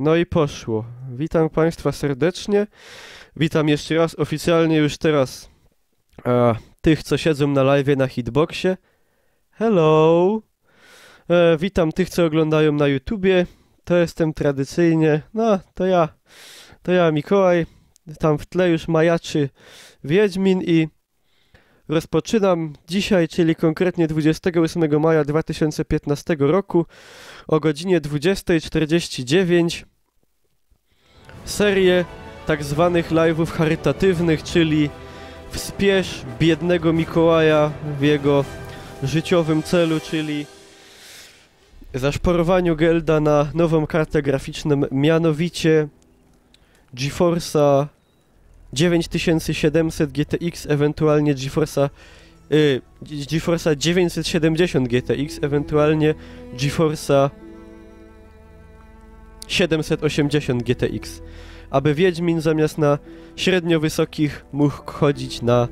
No i poszło. Witam Państwa serdecznie. Witam jeszcze raz oficjalnie już teraz tych, co siedzą na live'ie na Hitboxie. Hello! Witam tych, co oglądają na YouTubie. To jestem tradycyjnie. No, to ja Mikołaj. Tam w tle już majaczy Wiedźmin i rozpoczynam dzisiaj, czyli konkretnie 28 maja 2015 roku o godzinie 20:49 serię tak zwanych live'ów charytatywnych, czyli wspiesz biednego Mikołaja w jego życiowym celu, czyli zaszporowaniu Gelda na nową kartę graficzną, mianowicie GeForce'a 9700 GTX, ewentualnie GeForce'a 970 GTX, ewentualnie GeForce'a 780 GTX, aby Wiedźmin zamiast na średnio wysokich mógł chodzić na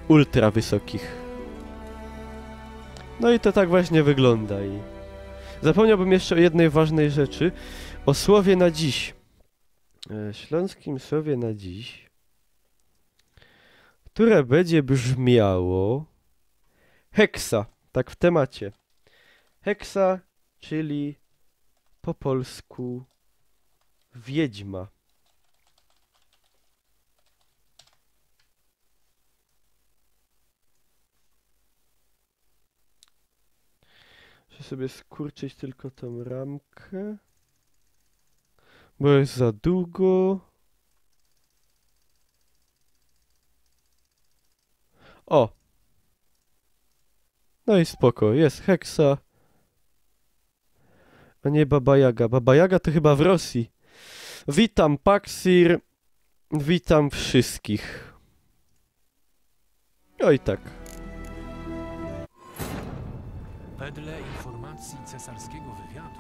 ultra wysokich. No i to tak właśnie wygląda. I zapomniałbym jeszcze o jednej ważnej rzeczy, o słowie na dziś. Śląskim słowie na dziś, które będzie brzmiało heksa, tak w temacie. Heksa, czyli po polsku wiedźma. Muszę sobie skurczyć tylko tą ramkę, bo jest za długo. O! No i spoko, jest heksa. A nie Baba Jaga. Baba Jaga to chyba w Rosji. Witam Paksir. Witam wszystkich. Oj tak. Wedle informacji cesarskiego wywiadu,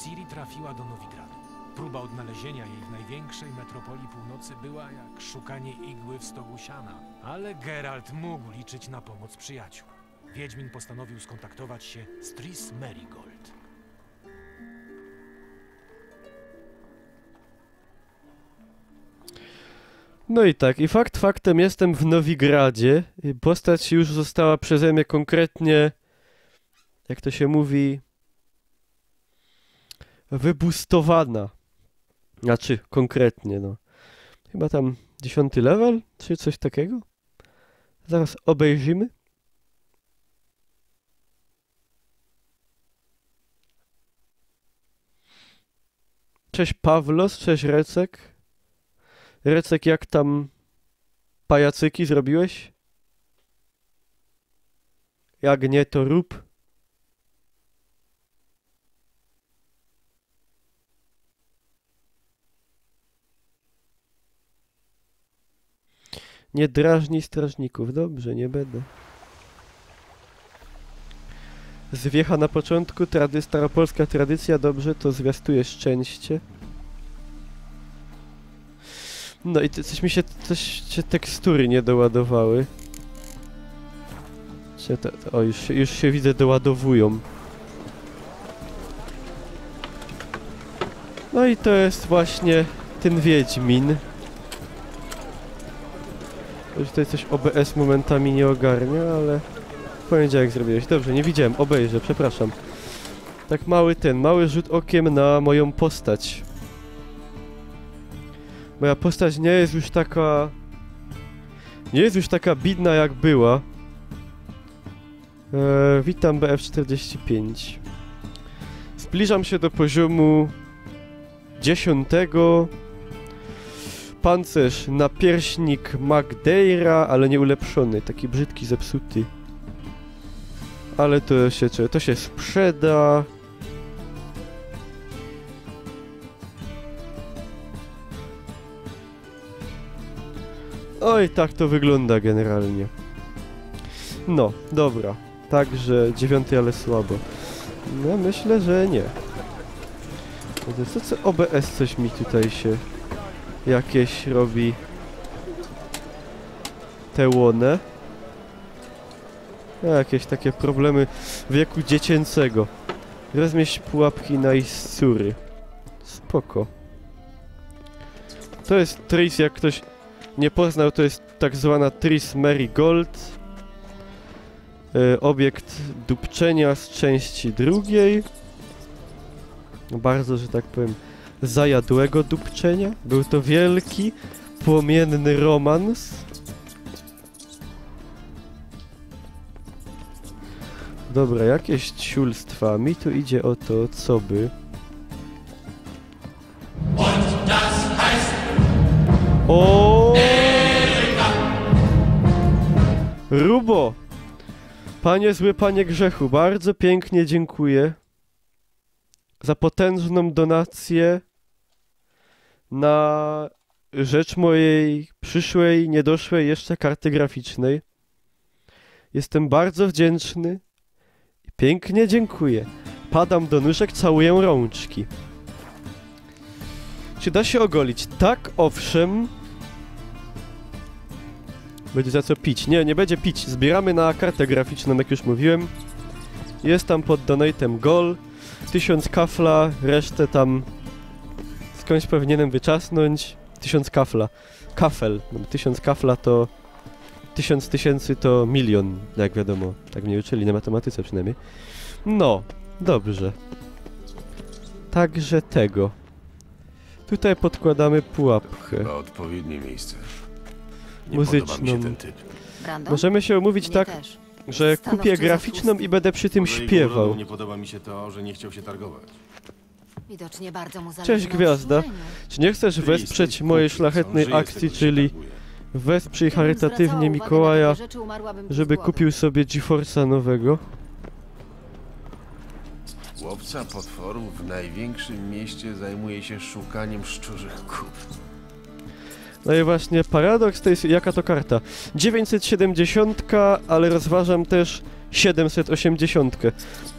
Ciri trafiła do Nowigradu. Próba odnalezienia jej w największej metropolii północy była jak szukanie igły w stogu siana. Ale Geralt mógł liczyć na pomoc przyjaciół. Wiedźmin postanowił skontaktować się z Triss Merigold. No i tak, i faktem jestem w Nowigradzie. Postać już została przeze mnie konkretnie, jak to się mówi, wybustowana. Znaczy, konkretnie, no. Chyba tam 10 level, czy coś takiego? Zaraz obejrzymy. Cześć Pawlos, cześć Recek. Recek, jak tam pajacyki zrobiłeś? Jak nie, to rób. Nie drażnij strażników. Dobrze, nie będę. Zwiecha na początku, staropolska tradycja, dobrze, to zwiastuje szczęście. No i coś się tekstury nie doładowały. O, już się widzę, doładowują. No i to jest właśnie ten Wiedźmin. Już tutaj coś OBS momentami nie ogarnia, ale w poniedziałek zrobiłeś. Dobrze, nie widziałem, obejrzę, przepraszam. Tak mały rzut okiem na moją postać. Moja postać nie jest już taka bidna jak była. Witam BF45. Zbliżam się do poziomu 10. Pancerz, napierśnik Magdeira, ale nie ulepszony, taki brzydki, zepsuty. Ale to się sprzeda. Oj, tak to wygląda generalnie. No, dobra. Także 9, ale słabo. No, myślę, że nie. Co OBS coś mi tutaj się jakieś robi te łone. Jakieś takie problemy wieku dziecięcego. Rozmieść pułapki na Iscury. Spoko. To jest Tris, jak ktoś nie poznał, to jest tak zwana Tris Merigold. Obiekt dupczenia z części drugiej. Bardzo, że tak powiem, zajadłego dupczenia. Był to wielki, płomienny romans. Dobra, jakieś ciulstwa. Mi tu idzie o to, co by... O! Rubo! Panie zły, panie grzechu, bardzo pięknie dziękuję za potężną donację na rzecz mojej przyszłej, niedoszłej jeszcze karty graficznej. Jestem bardzo wdzięczny i pięknie dziękuję. Padam do nóżek, całuję rączki. Czy da się ogolić? Tak, owszem. Będzie za co pić. Nie, nie będzie pić. Zbieramy na kartę graficzną, jak już mówiłem. Jest tam pod donatem gol. 1000 kafla, resztę tam skądś powinienem wyczasnąć. 1000 kafla. Kafel. 1000 kafla to 1000 tysięcy to milion, jak wiadomo. Tak mnie uczyli na matematyce przynajmniej. No, dobrze. Także tego. Tutaj podkładamy pułapkę. Chyba odpowiednie miejsce. Nie Muzyczną. podoba mi się ten typ. Brandon? Możemy się umówić Mnie tak, też. że Stanowczo kupię za graficzną tłusty. i będę przy tym Może jego śpiewał. urodu nie podoba mi się to, że nie chciał się targować. Widocznie bardzo mu zależy Cześć na gwiazda. utrzymaniu. Czy nie chcesz wesprzeć mojej szlachetnej akcji, czyli wesprzyj Gdybym charytatywnie zwracała uwagę na Mikołaja, takie rzeczy, umarłabym tu z żeby głodu. kupił sobie GeForce'a nowego? Łowca potworów w największym mieście zajmuje się szukaniem szczurzych kup. No i właśnie paradoks to jest, jaka to karta? 970, ale rozważam też 780,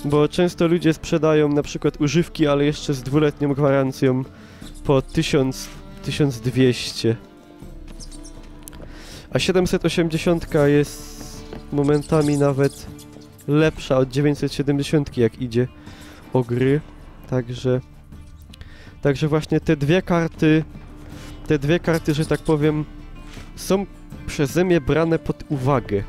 bo często ludzie sprzedają na przykład używki, ale jeszcze z 2-letnią gwarancją po 1200. A 780 jest momentami nawet lepsza od 970, jak idzie o gry. Także właśnie te dwie karty, że tak powiem, są przeze mnie brane pod uwagę.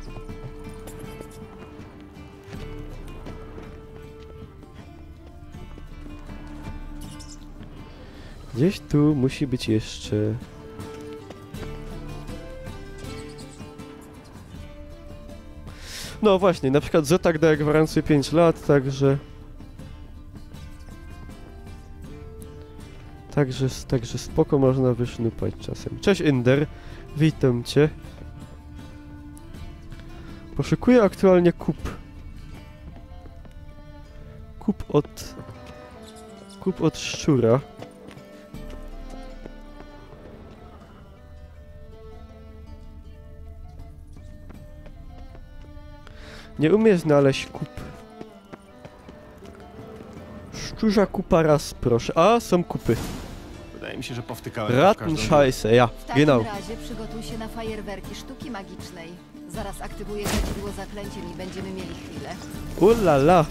Gdzieś tu musi być jeszcze... No właśnie, na przykład Zotak daje gwarancję 5 lat, także spoko można wysznupać czasem. Cześć Inder, witam cię. Poszukuję aktualnie kup. Kup od szczura. Nie umiem znaleźć kup. Szczurza kupa raz, proszę. A, są kupy. Wydaje mi się, że powtykałem to w każdą Rattenscheiße, ja, W takim genau. razie przygotuj się na fajerwerki sztuki magicznej. Zaraz aktywuję kadzidło zaklęciem i będziemy mieli chwilę. Ulala.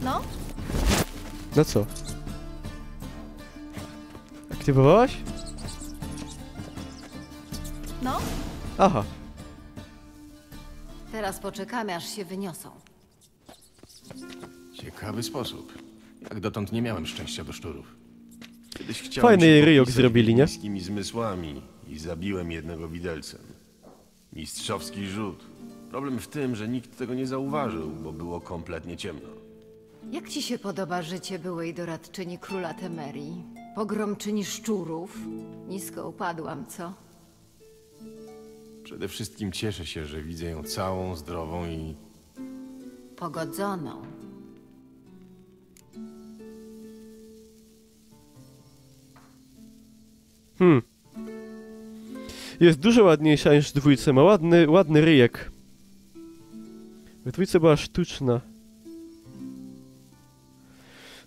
No, No co? Aktywowałaś? no. Aha. Teraz poczekamy, aż się wyniosą. Ciekawy sposób. Jak dotąd nie miałem szczęścia do szczurów. Kiedyś chciałem Fajny się ryjok popisać zrobili, nie? wiejskimi zmysłami i zabiłem jednego widelcem. Mistrzowski rzut. Problem w tym, że nikt tego nie zauważył, bo było kompletnie ciemno. Jak ci się podoba życie byłej doradczyni króla Temerii? Pogromczyni szczurów? Nisko upadłam, co? Przede wszystkim cieszę się, że widzę ją całą, zdrową i Pogodzoną. Jest dużo ładniejsza niż w dwójce. Ma ładny ryjek. W dwójce była sztuczna.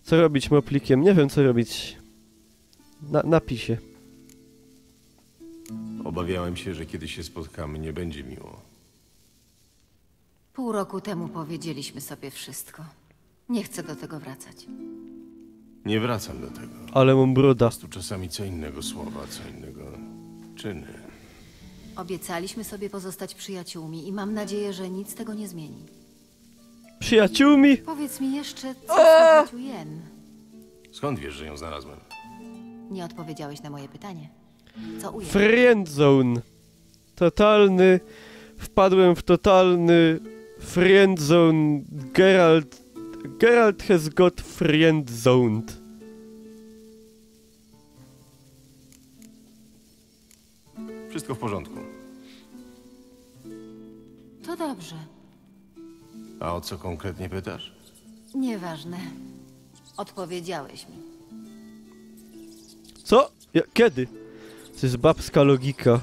Co robić moplikiem? Nie wiem co robić. Napisie. obawiałem się, że kiedy się spotkamy, nie będzie miło. Pół roku temu powiedzieliśmy sobie wszystko. Nie chcę do tego wracać. Nie wracam do tego. Ale mam broda. Tu czasami co innego słowa, co innego czyny. Obiecaliśmy sobie pozostać przyjaciółmi i mam nadzieję, że nic tego nie zmieni. Przyjaciółmi? Powiedz mi jeszcze, co z Ciu Jen? Skąd wiesz, że ją znalazłem? Nie odpowiedziałeś na moje pytanie. Co u Jen? Friendzone. Totalny... Wpadłem w totalny... Friendzone... Geralt... Geralt has got friendzoned. Wszystko w porządku. To dobrze. A o co konkretnie pytasz? Nieważne. Odpowiedziałeś mi. Co? Kiedy? To jest babska logika.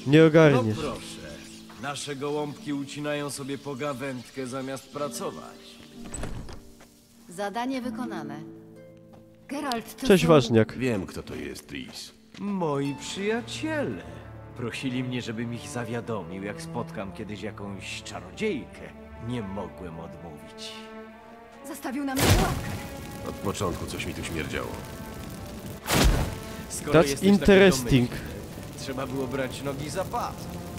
Nie No ogarniesz. proszę, nasze gołąbki ucinają sobie pogawędkę zamiast pracować. Zadanie wykonane. Geralt, to Cześć są- ważniak. Wiem, kto to jest, Tris. Moi przyjaciele. Prosili mnie, żebym ich zawiadomił, jak spotkam kiedyś jakąś czarodziejkę. Nie mogłem odmówić. Zastawił na mnie pułapkę. Od początku coś mi tu śmierdziało. Skoro That's jesteś taki interesting. domyślny, trzeba było brać nogi za pas.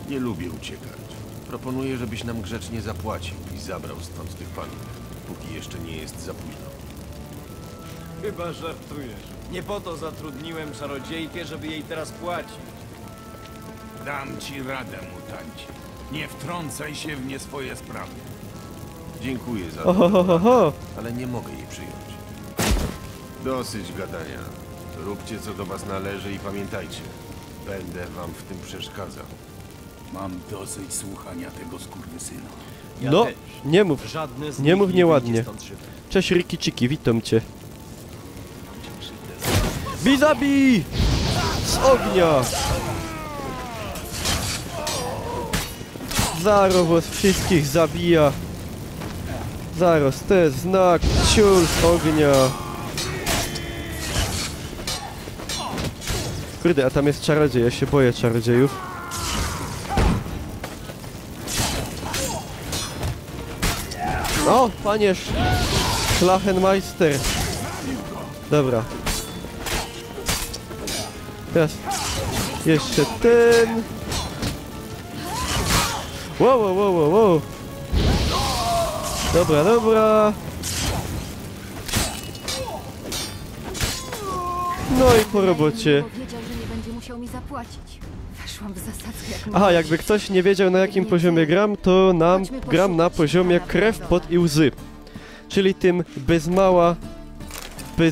Nie lubię uciekać. Proponuję, żebyś nam grzecznie zapłacił i zabrał stąd tych panów, póki jeszcze nie jest za późno. Chyba żartujesz. Nie po to zatrudniłem czarodziejkę, żeby jej teraz płacić. Dam ci radę, mutancie. Nie wtrącaj się w nie swoje sprawy. Dziękuję za Ohohoho. ale nie mogę jej przyjąć. Dosyć gadania. Róbcie, co do was należy i pamiętajcie, będę wam w tym przeszkadzał. Mam dosyć słuchania tego skurwysyna. Ja No, też. nie mów. Żadne z Nie nich mów nie nieładnie. wyjdzie stąd żywe. Cześć Rikiciki, witam cię. Bij zabij! Z ognia! Zaro was wszystkich zabija. Zaraz, te znak, ciul z ognia. Kurde, a tam jest czarodziej, ja się boję czarodziejów. O, panie Schlachenmeister. Dobra. Teraz jeszcze ten. Wow, wow, wow, wow, wow. Dobra, dobra. No i po robocie. Powiedział, że nie będzie musiał mi zapłacić. Weszłam w zasadzkę jak Aha, jakby ktoś nie wiedział na jakim poziomie gram, to gram na poziomie krew, pot i łzy. Czyli tym bez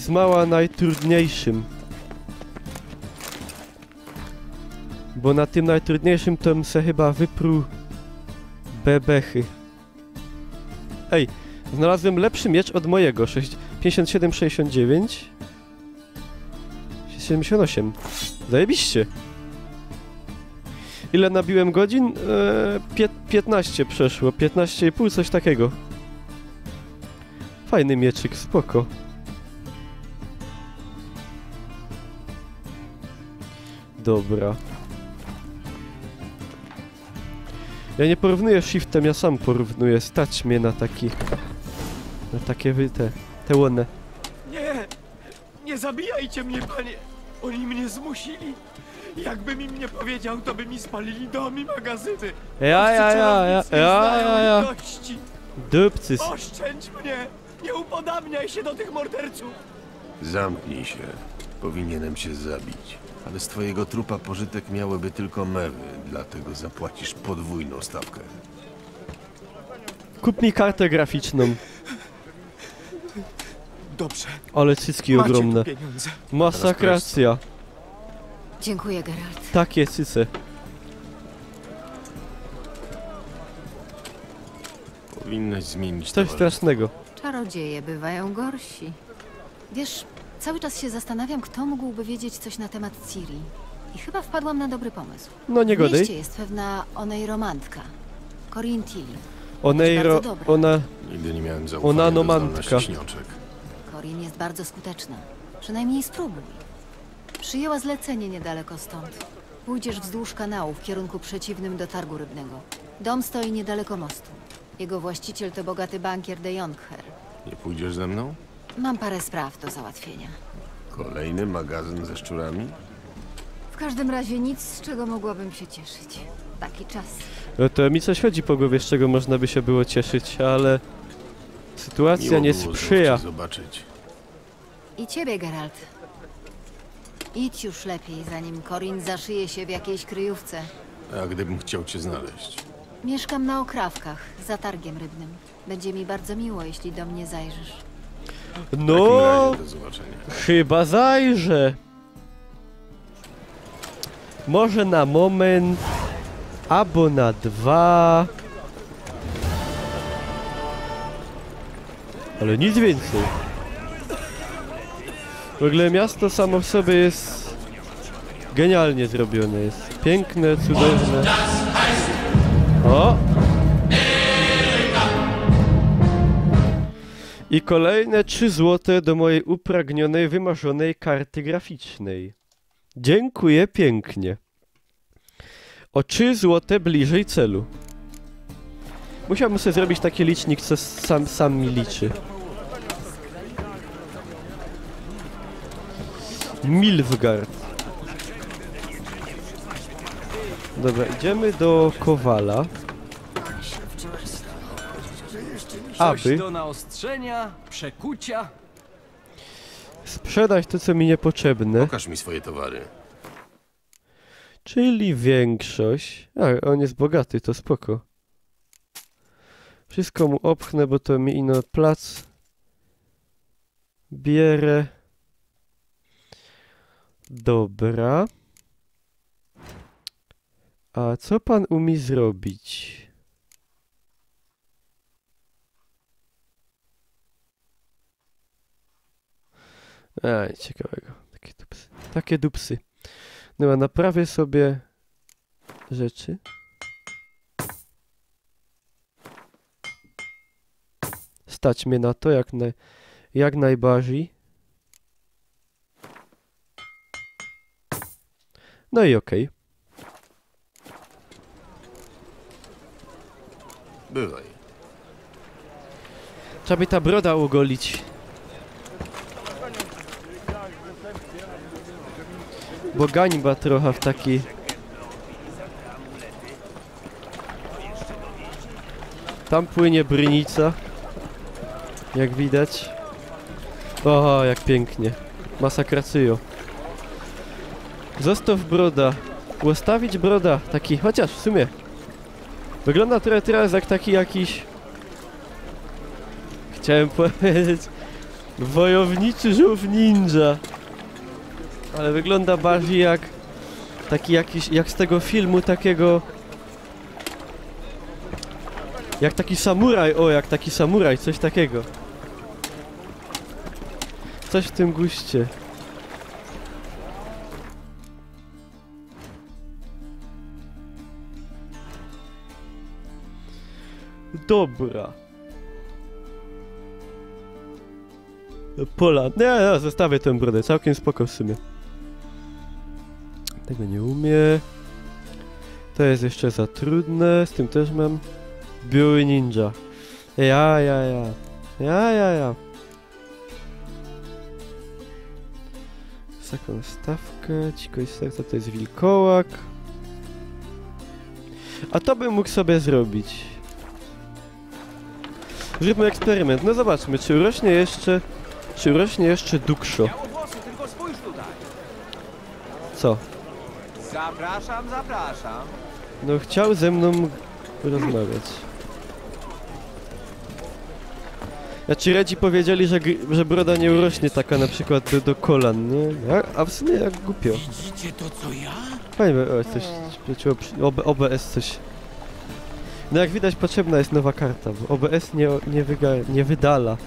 mała najtrudniejszym. Bo na tym najtrudniejszym to bym se chyba wypruł bebechy. Ej, znalazłem lepszy miecz od mojego. 57, 69. 78. Zajebiście. Ile nabiłem godzin? 15 przeszło. 15,5, coś takiego. Fajny mieczyk, spoko. Dobra. Ja nie porównuję shiftem, ja sam porównuję. Stać mnie na taki... Na takie te łone. Nie! Nie zabijajcie mnie, panie! Oni mnie zmusili! Jakbym im nie powiedział, to by mi spalili dom i magazyny! Ja. Litości. Dupcys. Oszczędź mnie! Nie upodabniaj się do tych morderców! Zamknij się. Powinienem cię zabić. Ale z twojego trupa pożytek miałyby tylko mewy, dlatego zapłacisz podwójną stawkę. Kup mi kartę graficzną. Dobrze, Ale cycki macie ogromne. tu pieniądze. Masakracja. Dziękuję, Geralt. Takie cyce. Powinnaś zmienić Coś towarzystwo. strasznego. Czarodzieje bywają gorsi. Wiesz, cały czas się zastanawiam, kto mógłby wiedzieć coś na temat Ciri. I chyba wpadłam na dobry pomysł. No nie W mieście godej. jest pewna onejromantka. Corinne Tilly. Onejro... bardzo dobra. Ona... Nigdy nie miałem Ona zaufania do nomantka. zdolności śnioczek. Corinne jest bardzo skuteczna. Przynajmniej spróbuj. Przyjęła zlecenie niedaleko stąd. Pójdziesz wzdłuż kanału w kierunku przeciwnym do targu rybnego. Dom stoi niedaleko mostu. Jego właściciel to bogaty bankier de Jonkher. Nie pójdziesz ze mną? Mam parę spraw do załatwienia. Kolejny magazyn ze szczurami? W każdym razie nic, z czego mogłabym się cieszyć. Taki czas. No to mi coś chodzi po głowie, z czego można by się było cieszyć, ale sytuacja Miło nie było sprzyja. znów cię zobaczyć. I ciebie, Geralt. Idź już lepiej, zanim Corin zaszyje się w jakiejś kryjówce. A gdybym chciał cię znaleźć? Mieszkam na Okrawkach, za targiem rybnym. Będzie mi bardzo miło, jeśli do mnie zajrzysz. W takim No, razie do zobaczenia. chyba zajrzę. Może na moment, albo na 2. Ale nic więcej. W ogóle miasto samo w sobie jest genialnie zrobione. Jest piękne, cudowne. O! I kolejne 3 złote do mojej upragnionej, wymarzonej karty graficznej. Dziękuję pięknie. O 3 złote bliżej celu. Musiałbym sobie zrobić taki licznik, co sam mi liczy. Nilfgaard. Dobra, idziemy do Kowala. Coś Aby do naostrzenia, przekucia. sprzedać to, co mi niepotrzebne. Pokaż mi swoje towary. Czyli większość. A, on jest bogaty, to spoko. Wszystko mu opchnę, bo to mi ino plac bierę. Dobra. A co pan umie zrobić? A, nic ciekawego. Takie dupsy. Takie dupsy. No, a naprawię sobie rzeczy. Stać mnie na to jak najbardziej. No i okej. Bywaj. Trzeba by ta broda ugolić. Bo gańba trochę w taki... Tam płynie brynica. Jak widać. O, jak pięknie. Masakracyjo. Zostaw broda. Ustawić broda. Taki, chociaż w sumie. Wygląda trochę teraz jak taki jakiś... Chciałem powiedzieć... Wojowniczy żółw ninja. Ale wygląda bardziej jak... Taki jakiś... Jak z tego filmu takiego... Jak taki samuraj, o, jak taki samuraj, coś takiego. Coś w tym guście. Dobra. Pola. Nie, zostawię tę brodę, całkiem spoko w sumie. Tego nie umie. To jest jeszcze za trudne, z tym też mam. Biuły ninja. Ja. Taką stawkę, dzikość serca to jest wilkołak. A to bym mógł sobie zrobić. Zróbmy eksperyment, no zobaczmy, czy urośnie jeszcze dukszo. Białowłosy, tylko spójrz tutaj. Co? Zapraszam. No chciał ze mną rozmawiać. Znaczy Redzi powiedzieli, że broda nie urośnie taka na przykład do kolan, nie? A w sumie jak głupio. Widzicie to, co ja? Fajnie, o, coś, OBS coś. No jak widać potrzebna jest nowa karta, bo OBS nie wydala.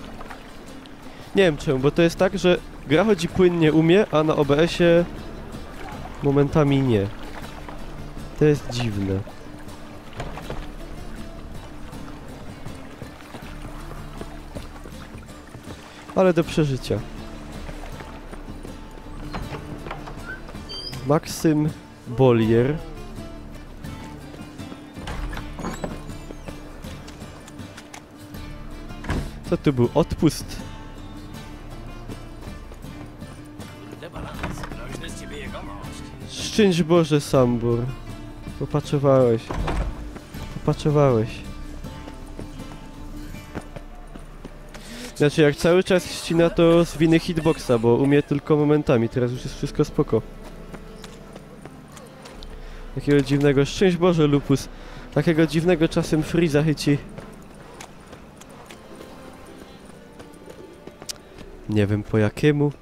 Nie wiem czemu, bo to jest tak, że gra chodzi płynnie u mnie, a na OBS-ie momentami nie. To jest dziwne. Ale do przeżycia. Maksym Bollier. Co to był? Odpust. Kurde balans, groźny z ciebie jegomość. Szczęść Boże, Sambor. Popatrzowałeś. Popatrzowałeś. Znaczy, jak cały czas ścina, to z winy hitboxa, bo umie tylko momentami. Teraz już jest wszystko spoko. Takiego dziwnego... Szczęść Boże, Lupus. Takiego dziwnego czasem Freeza chyci. Nie wiem po jakiemu.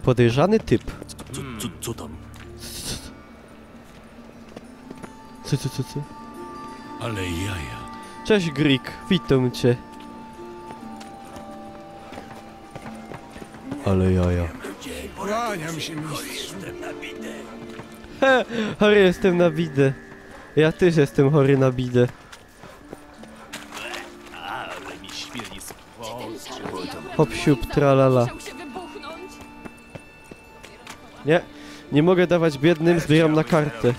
Podejrzany typ. Co tam? Co? Ale jaja. Cześć Grik, witam cię. Ale jaja. Kłaniam się, mistrzu. He, chory jestem na bidę. Ja też jestem chory na bidę. Ale mi śmierdzi z Hop siup tralala. Nie, nie mogę dawać biednym, zbieram na kartę.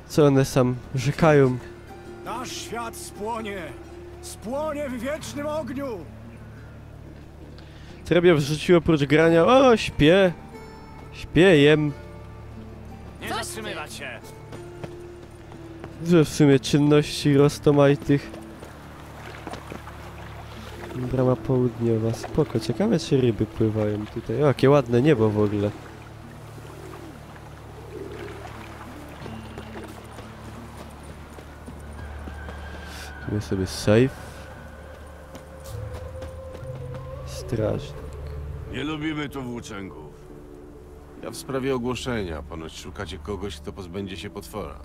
Co one sam rzekają? Nasz świat spłonie! Spłonie w wiecznym ogniu! Co robię w życiu oprócz grania? O, śpię. Śpię, jem. Nie zatrzymywać się! Że w sumie czynności roztomajtych. Brama południowa, spoko. Ciekawe czy ryby pływają tutaj. O, jakie ładne niebo w ogóle. Tu jest sobie safe. Strażnik. Nie lubimy tu włóczęgów. Ja w sprawie ogłoszenia. Ponoć szukacie kogoś, kto pozbędzie się potwora.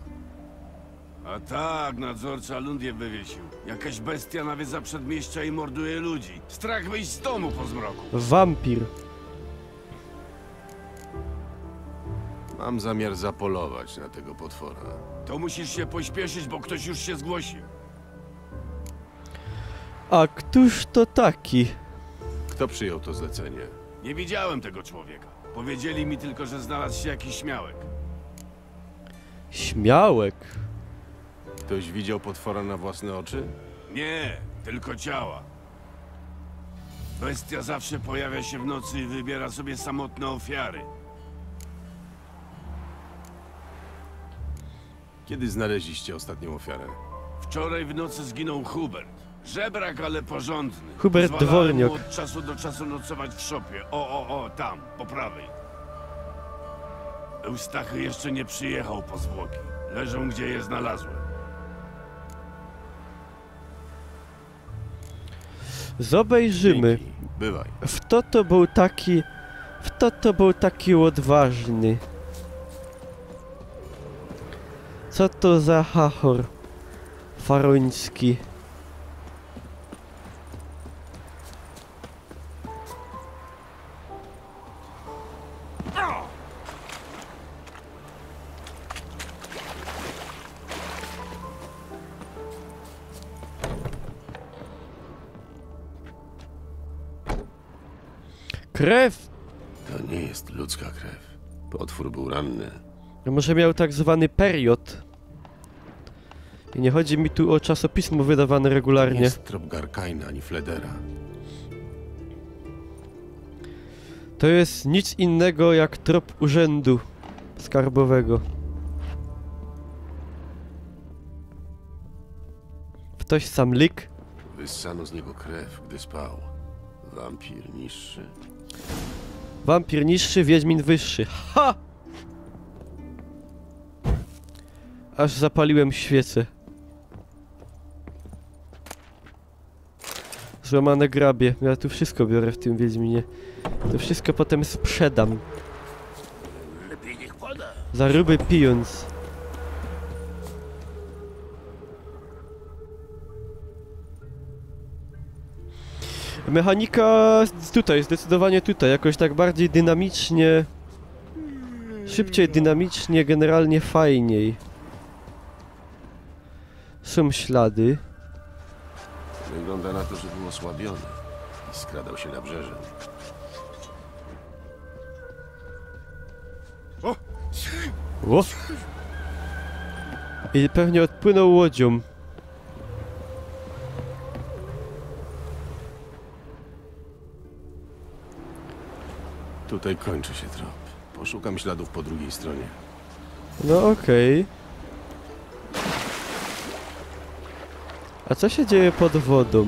A tak, nadzorca Lundię wywiesił. Jakaś bestia nawiedza przedmieścia i morduje ludzi. Strach wyjść z domu po zmroku. Wampir. Mam zamiar zapolować na tego potwora. To musisz się pośpieszyć, bo ktoś już się zgłosił. A któż to taki? Kto przyjął to zlecenie? Nie widziałem tego człowieka. Powiedzieli mi tylko, że znalazł się jakiś śmiałek. Śmiałek. Ktoś widział potwora na własne oczy? Nie, tylko ciała. Bestia zawsze pojawia się w nocy i wybiera sobie samotne ofiary. Kiedy znaleźliście ostatnią ofiarę? Wczoraj w nocy zginął Hubert. Żebrak, ale porządny. Hubert Pozwalałem Dworniak. mu od czasu do czasu nocować w szopie. Tam, po prawej. Eustachy jeszcze nie przyjechał po zwłoki. Leżą, gdzie je znalazłem. Zobejrzymy. Dzięki. Bywaj. Kto to był taki odważny? Co to za hachor faroński? Krew! To nie jest ludzka krew. Potwór był ranny. Może miał tak zwany period. I nie chodzi mi tu o czasopismo wydawane Nie regularnie. jest trop Garkaina ani Fledera. To jest nic innego jak trop urzędu skarbowego. Ktoś sam lik? Wyssano z niego krew, gdy spał. Wampir niższy. Wampir niższy, wiedźmin wyższy. Ha! Aż zapaliłem świecę. Złamane grabie. Ja tu wszystko biorę w tym wiedźminie. To wszystko potem sprzedam. Za ruby pijąc. Mechanika tutaj, zdecydowanie tutaj. Jakoś tak bardziej dynamicznie. Szybciej, dynamicznie, generalnie fajniej. Są ślady. Wygląda na to, że był osłabiony i skradał się na brzeże. O! I pewnie odpłynął łodzią. Tutaj kończy się trop. Poszukam śladów po drugiej stronie. No okej. A co się dzieje pod wodą?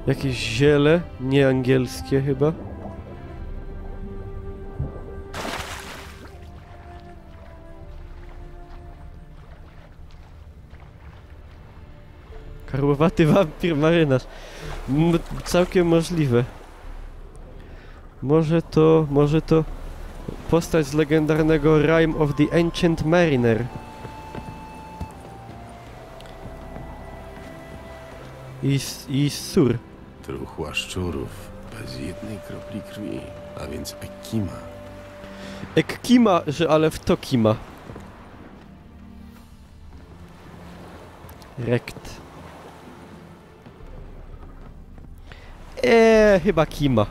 Jakieś ziele? Nie angielskie chyba? Karłowaty wampir marynarz. Całkiem możliwe. Może to postać z legendarnego Rime of the Ancient Mariner. I sur. Truchła szczurów, bez jednej kropli krwi, a więc Ekima. Ekkima, że ale w to kima. Rekt. Chyba kima.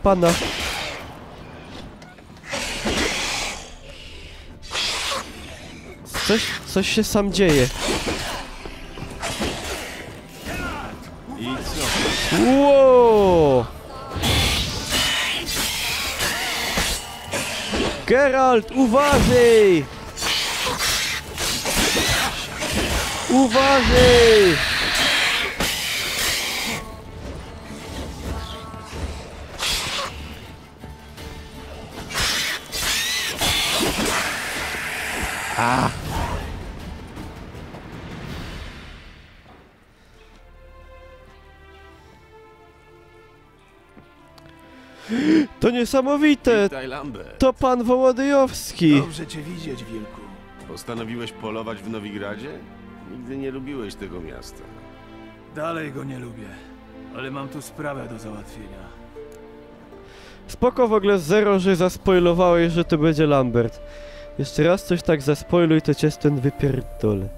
Pana. Coś się sam dzieje. I co? Wow! Geralt, uważaj! Uważaj! To niesamowite! Witaj, Lambert. To pan Wołodyjowski! Dobrze cię widzieć, wilku. Postanowiłeś polować w Nowigradzie? Nigdy nie lubiłeś tego miasta. Dalej go nie lubię, ale mam tu sprawę do załatwienia. Spoko w ogóle zero, że zaspoilowałeś, że to będzie Lambert. Jeszcze raz coś tak zaspoiluj, to cię stąd wypierdolę.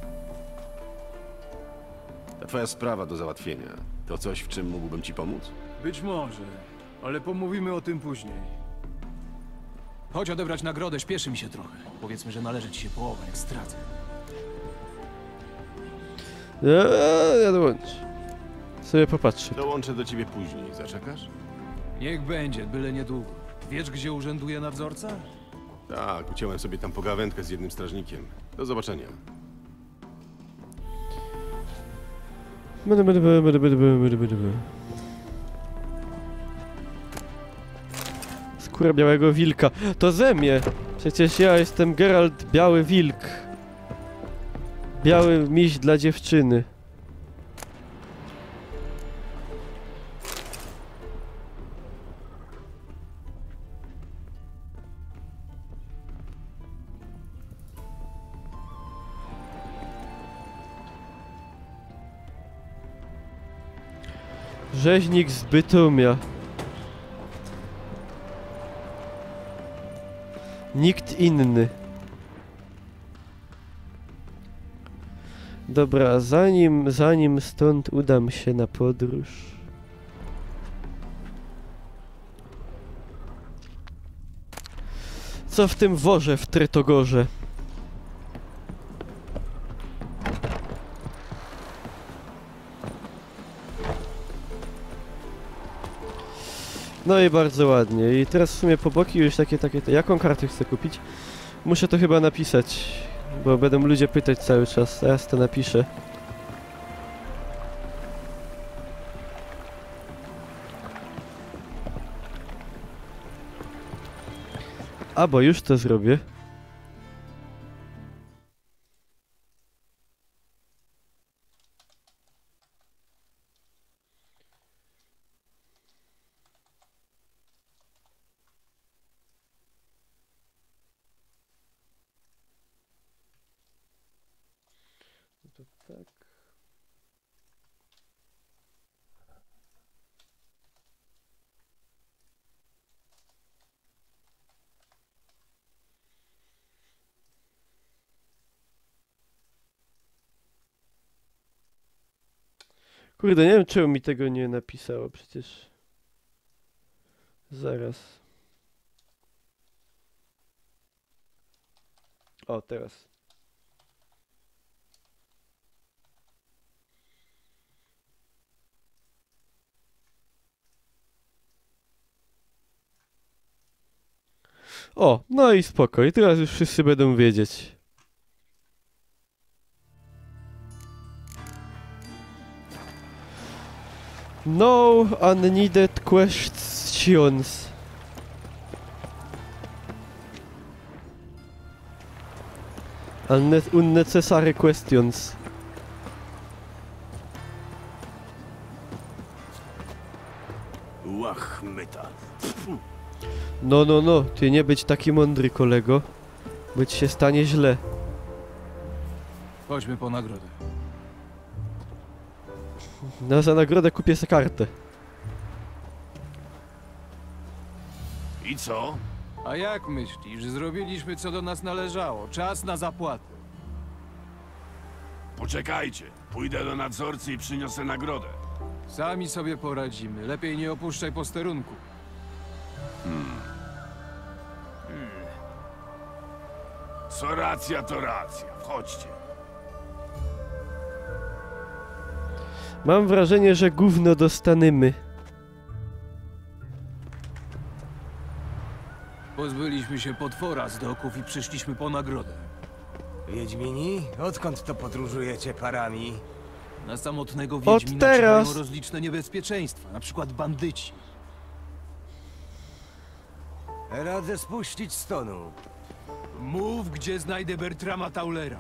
Ta twoja sprawa do załatwienia. To coś, w czym mógłbym ci pomóc? Być może, ale pomówimy o tym później. Chodź odebrać nagrodę, śpieszy mi się trochę. Powiedzmy, że należy ci się połowa, jak stracę. Ja dołącz. Sobie popatrzę. Dołączę do ciebie później. Zaczekasz? Niech będzie, byle niedługo. Wiesz, gdzie urzęduje nadzorca? Tak, uciąłem sobie tam pogawędkę z jednym strażnikiem. Do zobaczenia. Skóra białego wilka. To ze mnie! Przecież ja jestem Geralt Biały Wilk. Biały miś dla dziewczyny. Rzeźnik z Bytomia. Nikt inny. Dobra, zanim stąd udam się na podróż. Co w tym worze w Tretogorze? No i bardzo ładnie. I teraz w sumie po boki już takie. Jaką kartę chcę kupić? Muszę to chyba napisać, bo będą ludzie pytać cały czas. Teraz to napiszę. A, bo już to zrobię. To tak. Kurde, nie wiem czemu mi tego nie napisało przecież. Zaraz. O, teraz. O, no i spoko. I teraz już wszyscy będą wiedzieć. No unneeded questions. Unnecessary questions. Łachmyta. No, no, no, ty nie być taki mądry, kolego. Bo ci się stanie źle. Chodźmy po nagrodę. No, za nagrodę kupię sobie kartę. I co? A jak myślisz? Zrobiliśmy co do nas należało. Czas na zapłatę. Poczekajcie. Pójdę do nadzorcy i przyniosę nagrodę. Sami sobie poradzimy. Lepiej nie opuszczaj posterunku. Co racja, to racja. Wchodźcie. Mam wrażenie, że gówno dostaniemy. Pozbyliśmy się potwora z doków i przyszliśmy po nagrodę. Wiedźmini? Odkąd to podróżujecie parami? Na samotnego Od wiedźmina teraz. czekają rozliczne niebezpieczeństwa, na przykład bandyci. Radzę spuścić z tonu. Mów, gdzie znajdę Bertrama Taulera.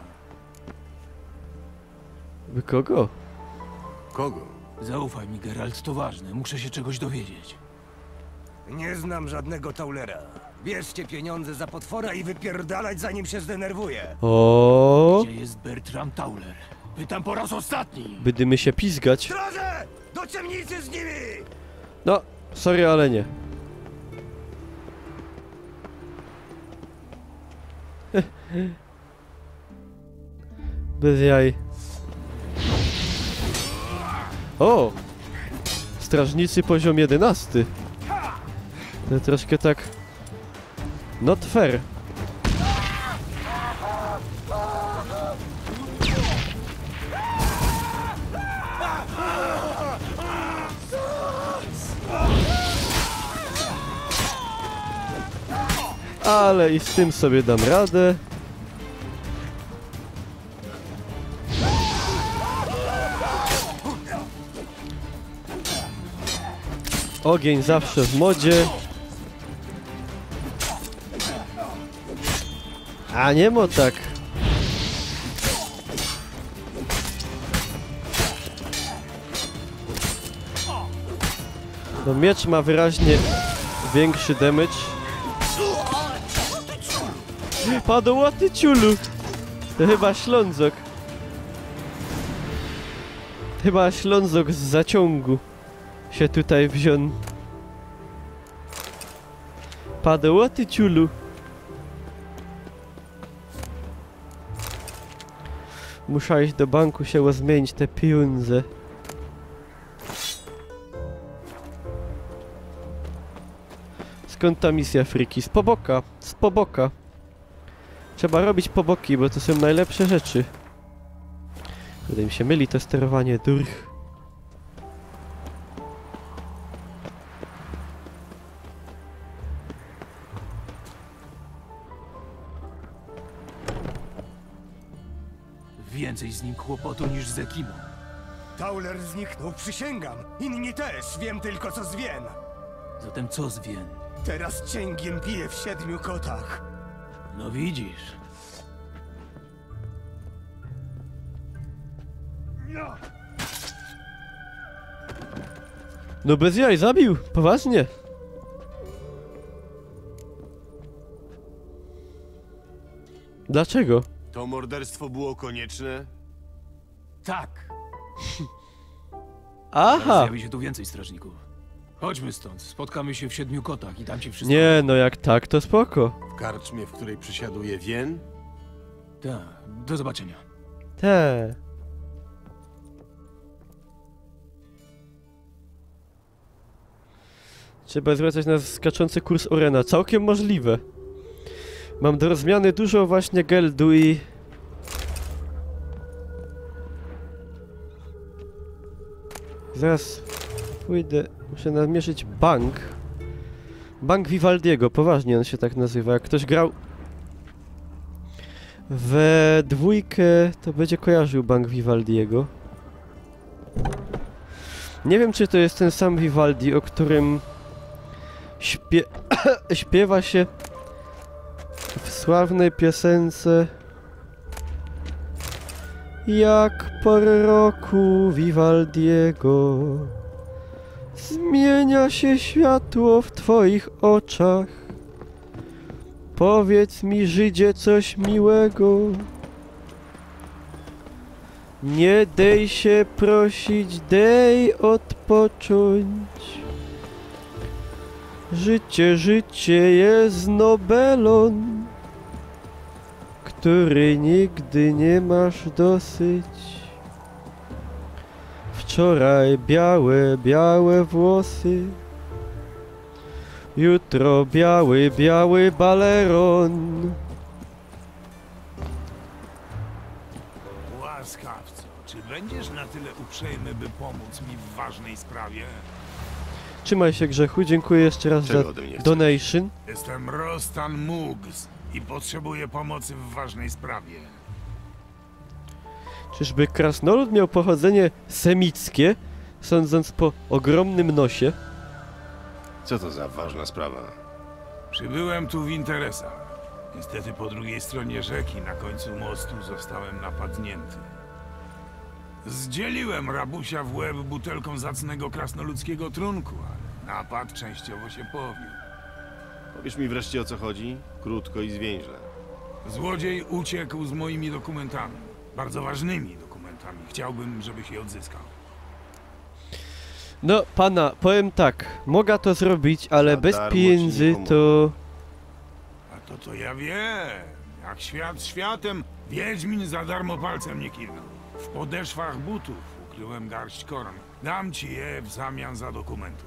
Wy kogo? Kogo? Zaufaj mi, Geralt, to ważne. Muszę się czegoś dowiedzieć. Nie znam żadnego Taulera. Bierzcie pieniądze za potwora i wypierdalać, zanim się zdenerwuje. O, Gdzie jest Bertram Tauler? Pytam po raz ostatni. będziemy się pizgać. Drodze! Do ciemnicy z nimi! No, sorry, ale nie. Bez jaj. O! Strażnicy poziom 11. To troszkę tak... Not fair. Ale i z tym sobie dam radę. Ogień zawsze w modzie. A nie mo tak. No miecz ma wyraźnie większy damage. Padołaty ciulu! To chyba ślązok. Chyba ślązok z zaciągu się tutaj wziął. Padołaty ciulu. Muszę iść do banku się zmienić te pieniądze. Skąd ta misja, friki? Z poboka. Z poboka. Trzeba robić poboki, bo to są najlepsze rzeczy. Wydaje mi się myli to sterowanie, durch. Więcej z nim kłopotu niż z Ekimą. Tauler zniknął, przysięgam. Inni też, wiem tylko co z Wien. Zatem co z Wien? Teraz cięgiem piję w 7 kotach. No widzisz. No bez jaj, zabił! Poważnie! Dlaczego? To morderstwo było konieczne? Tak. Aha! Zjawi się tu więcej strażników. Chodźmy stąd. Spotkamy się w 7 kotach i dam ci wszystko. Nie, no jak tak, to spoko. W karczmie, w której przysiaduje Wien? Tak. Do zobaczenia. Te. Trzeba zwracać na skaczący kurs Orena. Całkiem możliwe. Mam do rozmiany dużo właśnie geldu i... Zaraz pójdę... Muszę namierzyć bank. Bank Vivaldiego, poważnie on się tak nazywa. Jak ktoś grał we dwójkę, to będzie kojarzył bank Vivaldiego. Nie wiem, czy to jest ten sam Vivaldi, o którym śpiewa się w sławnej piosence jak pory roku Vivaldiego zmienia się światło w twoich oczach. Powiedz mi, Żydzie, coś miłego. Nie dej się prosić, dej odpocząć. Życie jest Nobelon, który nigdy nie masz dosyć. Wczoraj białe włosy, jutro biały baleron. Łaskawco, czy będziesz na tyle uprzejmy, by pomóc mi w ważnej sprawie? Trzymaj się, Grzechu, dziękuję jeszcze raz Czego za ode mnie chcesz? donation. Jestem Rostan Mugs i potrzebuję pomocy w ważnej sprawie. Czyżby krasnolud miał pochodzenie semickie, sądząc po ogromnym nosie? Co to za ważna sprawa? Przybyłem tu w interesach. Niestety po drugiej stronie rzeki, na końcu mostu, zostałem napadnięty. Zdzieliłem rabusia w łeb butelką zacnego krasnoludzkiego trunku, ale napad częściowo się powiódł. Powiesz mi wreszcie, o co chodzi? Krótko i zwięźle. Złodziej uciekł z moimi dokumentami. Bardzo ważnymi dokumentami. Chciałbym, żebyś je odzyskał. No, pana, powiem tak, mogę to zrobić, ale Za bez darmo pieniędzy ci nie pomogę. to... A to ja wiem. Jak świat światem, Wiedźmin za darmo palcem nie kiwnął. W podeszwach butów ukryłem garść koron. Dam ci je w zamian za dokumenty.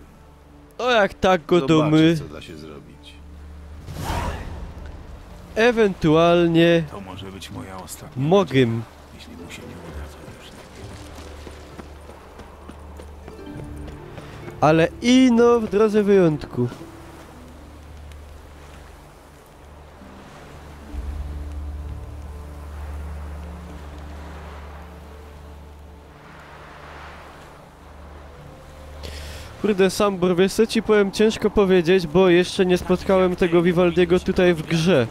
O, jak tak go Zobaczę, dumy. co da się zrobić. Ewentualnie To może być moja ostatnia. mogę. Jeśli mu się nie uda, to już nie. Ale ino w drodze wyjątku. Kurde, Sambor, wiesz co ci powiem, ciężko powiedzieć, bo jeszcze nie spotkałem tego Vivaldiego tutaj w grze.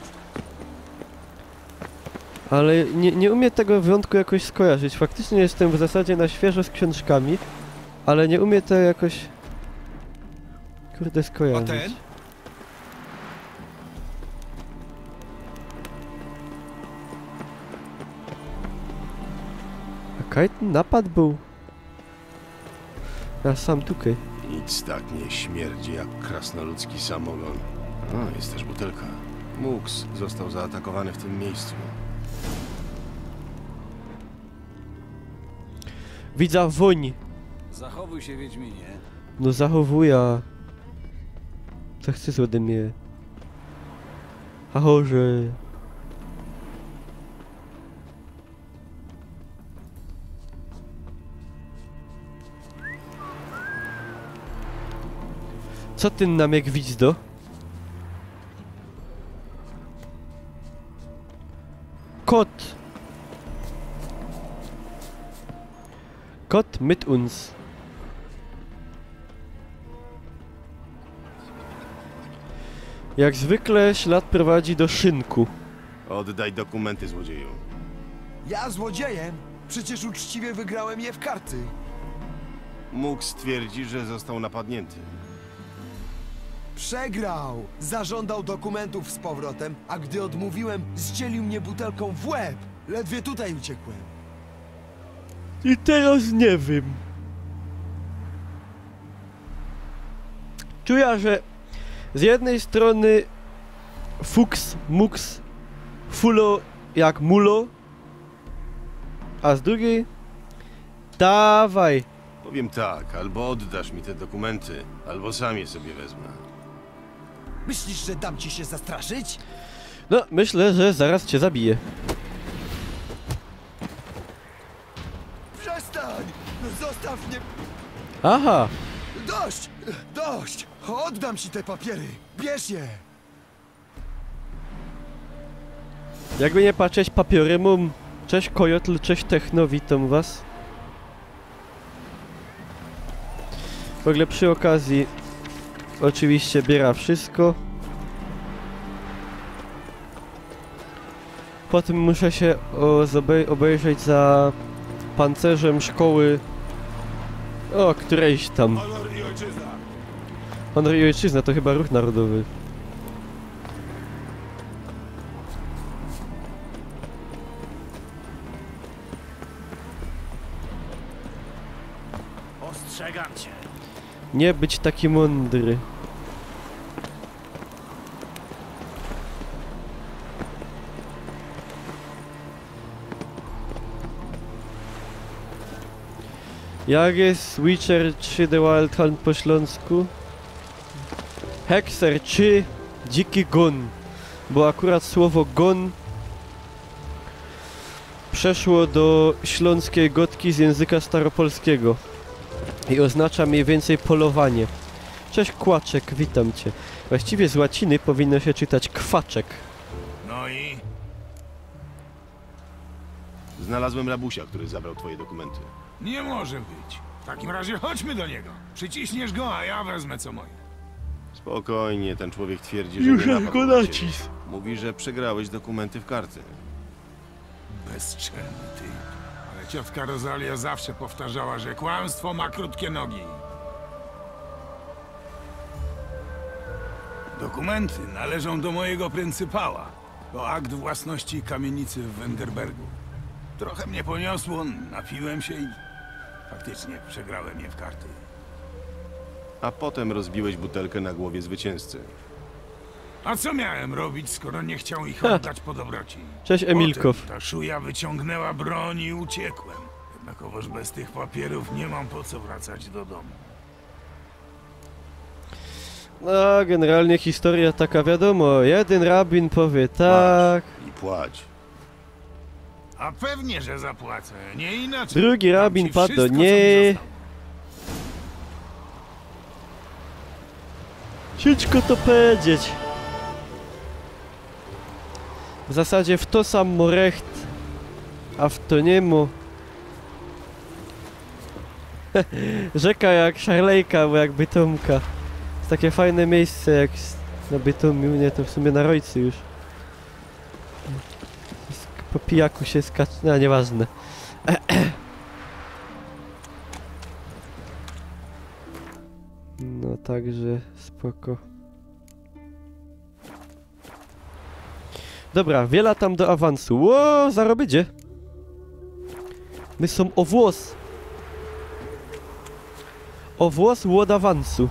Ale nie umiem tego wyjątku jakoś skojarzyć. Faktycznie jestem w zasadzie na świeżo z książkami, ale nie umiem to jakoś... Kurde, skojarzyć. A ten? A kaj ten napad był? Ja sam tutaj. Nic tak nie śmierdzi jak krasnoludzki samogon. O, jest też butelka. Mugs został zaatakowany w tym miejscu. Widza woń. Zachowuj się, Wiedźminie. No zachowuję. Co chcesz ode mnie? Hachorze. Co ty nam jak widzdo? Kot. Kot mit uns. Jak zwykle ślad prowadzi do szynku. Oddaj dokumenty, złodzieju. Ja złodziejem? Przecież uczciwie wygrałem je w karty. Mugs twierdzi, że został napadnięty. Przegrał! Zażądał dokumentów z powrotem, a gdy odmówiłem, zdzielił mnie butelką w łeb. Ledwie tutaj uciekłem. I teraz nie wiem. Czuję, że z jednej strony Fuchs, Mugs, Fulo jak Mulo, a z drugiej dawaj. Powiem tak, albo oddasz mi te dokumenty, albo sam je sobie wezmę. Myślisz, że dam ci się zastraszyć? No, myślę, że zaraz cię zabiję. Przestań! Zostaw mnie! Aha! Dość! Dość! Oddam ci te papiery! Bierz je! Jakby nie patrzeć, papiery mam. Cześć Kojotl, cześć Techno, witam was. W ogóle przy okazji oczywiście biera wszystko. Potem muszę się obejrzeć za pancerzem szkoły, o którejś tam. Honor i ojczyzna! Honor i ojczyzna to chyba ruch narodowy. Ostrzegam cię. Nie być taki mądry. Jak jest Witcher 3 The Wild Hunt po śląsku? Hekser 3 Dziki Gon. Bo akurat słowo gon przeszło do śląskiej gotki z języka staropolskiego i oznacza mniej więcej polowanie. Cześć Kłaczek, witam cię. Właściwie z łaciny powinno się czytać kwaczek. No i? Znalazłem rabusia, który zabrał twoje dokumenty. Nie może być. W takim razie chodźmy do niego. Przyciśniesz go, a ja wezmę co moje. Spokojnie, ten człowiek twierdzi, że Już nie jest napadł go na nacisk. ciebie. Mówi, że przegrałeś dokumenty w karty. Bezczelny ty. Ale ciotka Rosalia zawsze powtarzała, że kłamstwo ma krótkie nogi. Dokumenty należą do mojego pryncypała. To akt własności kamienicy w Wengerbergu. Trochę mnie poniosło, napiłem się i faktycznie przegrałem je w karty. A potem rozbiłeś butelkę na głowie zwycięzcy. A co miałem robić, skoro nie chciał ich oddać po dobroci? Cześć Emilkow. Potem ta szuja wyciągnęła broń i uciekłem. Jednakowoż bez tych papierów nie mam po co wracać do domu. No, generalnie historia taka wiadomo. Jeden rabin powie tak, I płać. A pewnie, że zapłacę, nie inaczej. drugi Dam rabin ci padł wszystko, co mi nie. zostało. Ciężko to powiedzieć. W zasadzie w to samo recht, a w to nie mu. Rzeka jak Szarlejka, bo jak Bytomka. Jest takie fajne miejsce jak na Bytomiu, nie, to w sumie na Rojcy już. Po pijaku się skacze, no nieważne. No także spoko. Dobra, wiele tam do awansu. Ło, zarobicie. My są o włos. O włos łod awansu.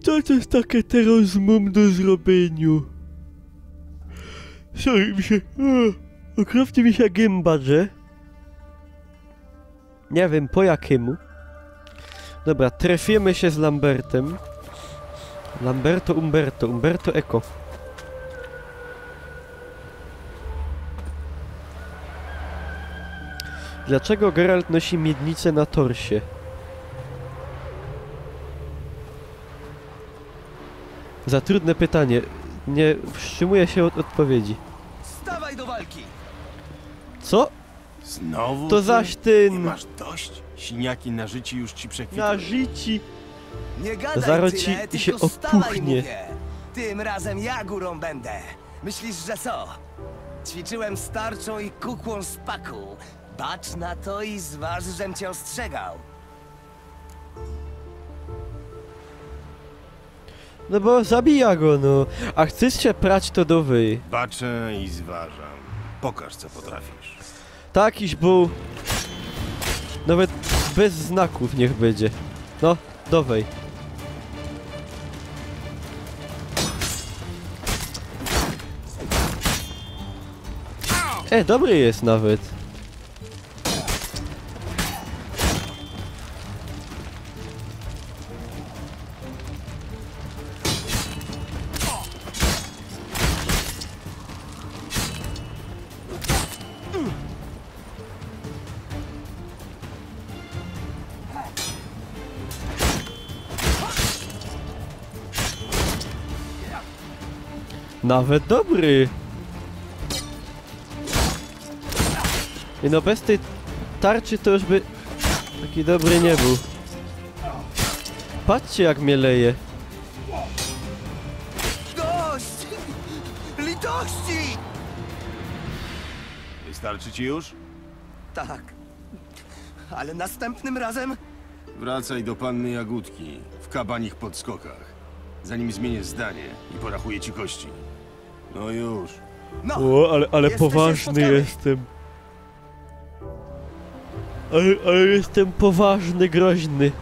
Co to jest takie teraz mam do zrobienia? Sorry, mi się... okropnie mi się gęba drze. Nie wiem po jakiemu. Dobra, trefimy się z Lambertem. Lamberto Umberto, Umberto Eco. Dlaczego Geralt nosi miednicę na torsie? Za trudne pytanie. Nie wstrzymuję się od odpowiedzi. Stawaj do walki! Co? Znowu? To ty? zaś Nie ten... masz dość? Siniaki na życie już ci przekwitły. Na życi. Nie gadaj Zaraz tyle, ci tylko się stawaj, opuchnie. mówię. Tym razem ja górą będę. Myślisz, że co? Ćwiczyłem starczą i kukłą z paku. Bacz na to i zważ, żem cię ostrzegał. No bo zabija go, no. A chcesz się prać, to do wy. Baczę i zważam. Pokaż, co potrafisz. Takiś był... Nawet bez znaków niech będzie. No, dowej. Dobry jest nawet. Nawet dobry. I no bez tej tarczy to już by taki dobry nie był. Patrzcie jak mnie leje. Dość! Litości! Wystarczy ci już? Tak. Ale następnym razem... Wracaj do panny Jagódki w kabanich podskokach. Zanim zmienię zdanie i porachuję ci kości. No już. No! O, ale Jesteśmy poważny spotkani. jestem. Ale jestem poważny, groźny.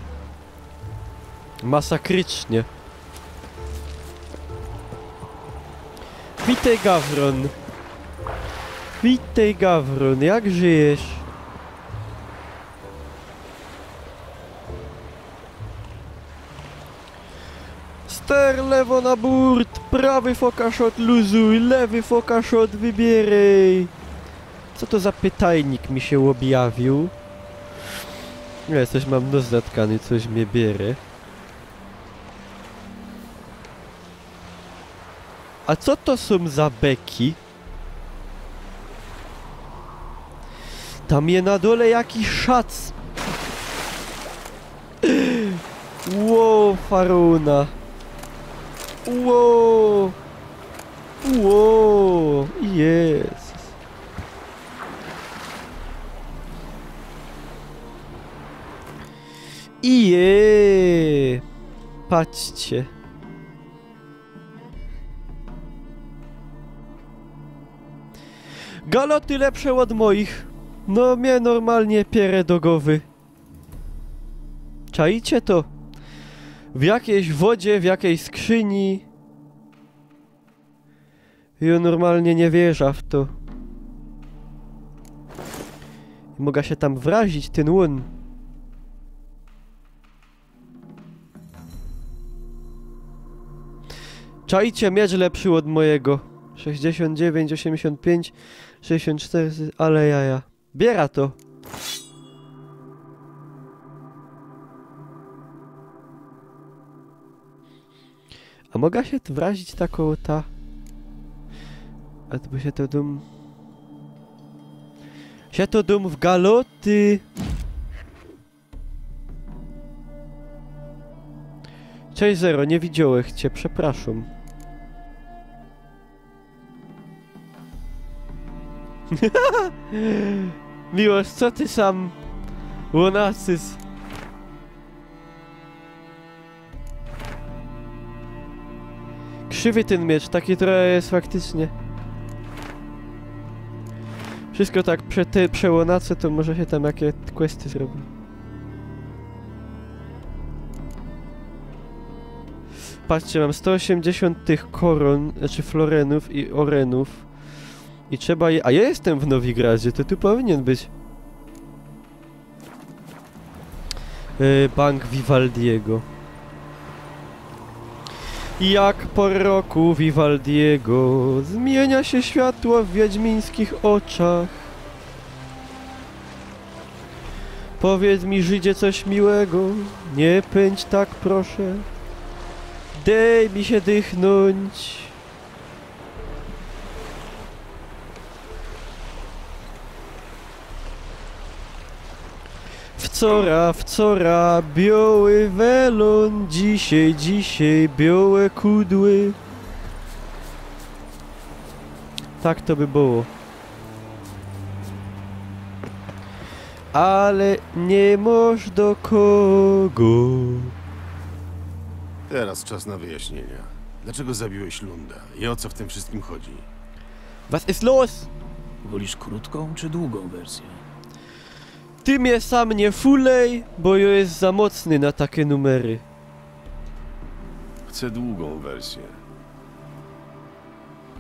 Masakrycznie. Witaj, Gawron. Witaj, Gawron. Jak żyjesz? Ster lewo na burt, prawy fokashot luzuj, lewy fokashot wybieraj. Co to za pytajnik mi się objawił? Ja coś mam nos zatkany, coś mnie bierze. A co to są za beki? Tam je na dole jakiś szac. Wow, Faruna. Wow. Wow. Jezus. Patrzcie. Galoty lepsze od moich. No mnie normalnie pierę do głowy. Czaicie to? W jakiejś wodzie, w jakiejś skrzyni. Ja normalnie nie wierzę w to. Mogę się tam wrazić, ten łon. Czajcie, miecz lepszy od mojego. 69, 85, 64, ale jaja. Biera to. A mogę się wrazić taką ta... A to by się to dum... Się to dum w galoty. Cześć Zero, nie widziałem cię, przepraszam. Miłosz, co ty sam? Łonasys. Krzywy ten miecz, taki trochę jest faktycznie. Wszystko tak przełonacę, to może się tam jakie questy zrobią. Patrzcie, mam 180 tych koron, znaczy florenów i orenów. I trzeba je... A ja jestem w Nowigradzie, to tu powinien być. Bank Vivaldiego. Jak po roku Vivaldiego zmienia się światło w wiedźmińskich oczach. Powiedz mi, Żydzie, coś miłego, nie pędź tak proszę. Dej mi się dychnąć. Wczora, biały welon, dzisiaj, białe kudły. Tak to by było. Ale nie masz do kogo. Teraz czas na wyjaśnienia. Dlaczego zabiłeś Lunda i o co w tym wszystkim chodzi? Was ist los? Wolisz krótką czy długą wersję? Ty mnie sam nie fulej, bo ja jest za mocny na takie numery. Chcę długą wersję.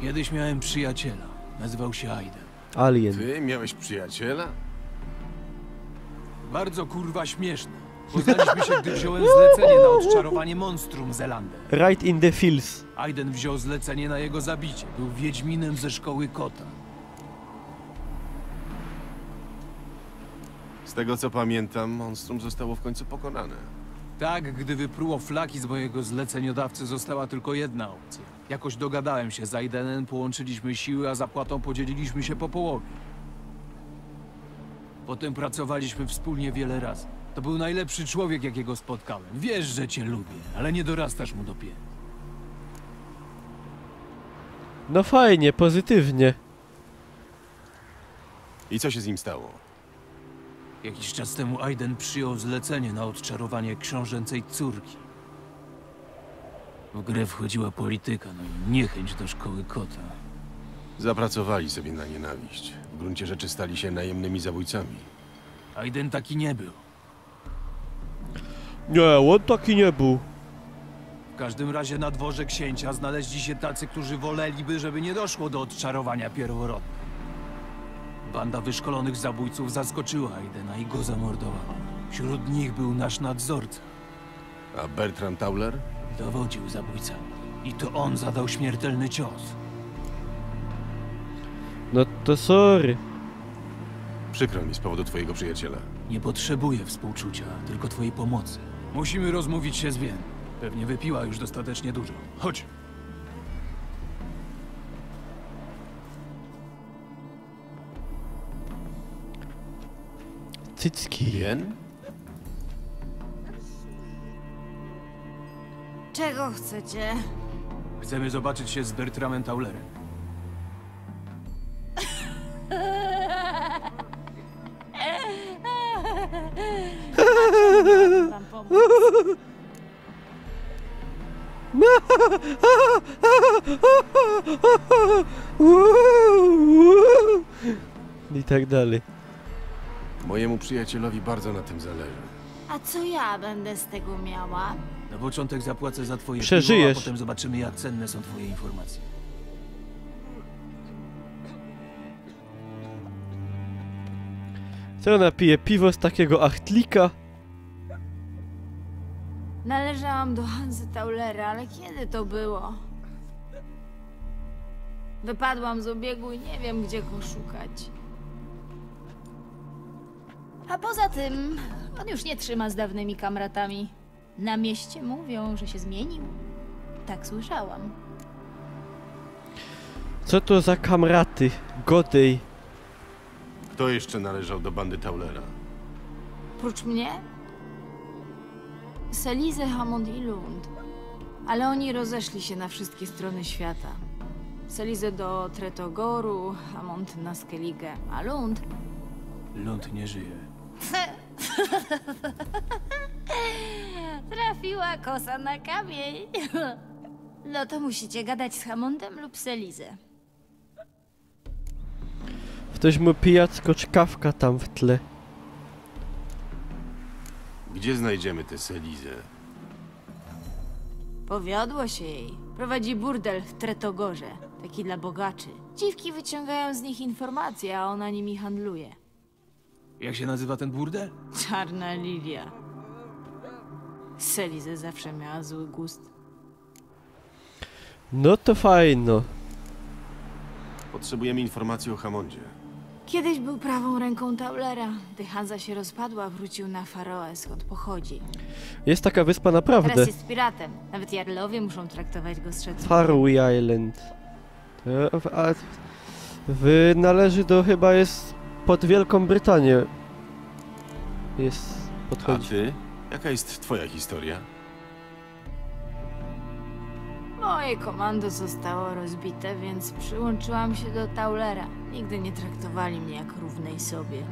Kiedyś miałem przyjaciela. Nazywał się Aiden. Alien. Ty miałeś przyjaciela? Bardzo kurwa śmieszne. Poznaliśmy się, gdy wziąłem zlecenie na odczarowanie monstrum Zelander. Right in the feels. Aiden wziął zlecenie na jego zabicie. Był wiedźminem ze szkoły kota. Z tego co pamiętam, monstrum zostało w końcu pokonane. Tak, gdy wypruło flaki z mojego zleceniodawcy, została tylko jedna opcja. Jakoś dogadałem się z Aidenem, połączyliśmy siły, a zapłatą podzieliliśmy się po połowie. Potem pracowaliśmy wspólnie wiele razy. To był najlepszy człowiek, jakiego spotkałem. Wiesz, że cię lubię, ale nie dorastasz mu do pięt. No fajnie, pozytywnie. I co się z nim stało? Jakiś czas temu Aiden przyjął zlecenie na odczarowanie książęcej córki. W grę wchodziła polityka, no i niechęć do szkoły kota. Zapracowali sobie na nienawiść. W gruncie rzeczy stali się najemnymi zabójcami. Aiden taki nie był. Nie, on taki nie był. W każdym razie na dworze księcia znaleźli się tacy, którzy woleliby, żeby nie doszło do odczarowania pierworodnych. Banda wyszkolonych zabójców zaskoczyła Aidena i go zamordowała. Wśród nich był nasz nadzorca. A Bertram Tauler? Dowodził zabójcami. I to on zadał śmiertelny cios. No to sorry. Przykro mi z powodu twojego przyjaciela. Nie potrzebuję współczucia, tylko twojej pomocy. Musimy rozmówić się z Wien. Pewnie wypiła już dostatecznie dużo. Chodź. Cycki. Wien? Czego chcecie? Chcemy zobaczyć się z Bertramem Taulerem. Wam pomóc. I tak dalej. Mojemu przyjacielowi bardzo na tym zależy. A co ja będę z tego miała? Na początek zapłacę za twoje Przeżyjesz. piwo, a potem zobaczymy, jak cenne są twoje informacje. Co ona pije? Piwo z takiego achtlika? Należałam do Hansy Taulera, ale kiedy to było? Wypadłam z obiegu i nie wiem, gdzie go szukać. A poza tym, on już nie trzyma z dawnymi kamratami. Na mieście mówią, że się zmienił. Tak słyszałam. Co to za kamraty? Godej. Kto jeszcze należał do bandy Taulera? Prócz mnie? Selise, Hammond i Lund. Ale oni rozeszli się na wszystkie strony świata. Selise do Tretogoru, Hammond na Skellige, a Lund... Lund nie żyje. Trafiła kosa na kamień. No to musicie gadać z Hammondem lub Selise. Ktoś mu pijacko czkawka tam w tle. Gdzie znajdziemy tę Selizę? Powiodło się jej. Prowadzi burdel w Tretogorze. Taki dla bogaczy. Dziwki wyciągają z nich informacje, a ona nimi handluje. Jak się nazywa ten burdel? Czarna lilia. Selise zawsze miała zły gust. No to fajno. Potrzebujemy informacji o Hammondzie. Kiedyś był prawą ręką Taulera. Gdy Hansa się rozpadła, wrócił na Faroe, skąd pochodzi. Jest taka wyspa naprawdę. Teraz jest piratem. Nawet jarlowie muszą traktować go z szacunkiem. Faroe Island. Należy do, chyba jest pod Wielką Brytanię. Jest, A podchodzi. ty? Jaka jest twoja historia? Moje komando zostało rozbite, więc przyłączyłam się do Taulera. Nigdy nie traktowali mnie jak równej sobie.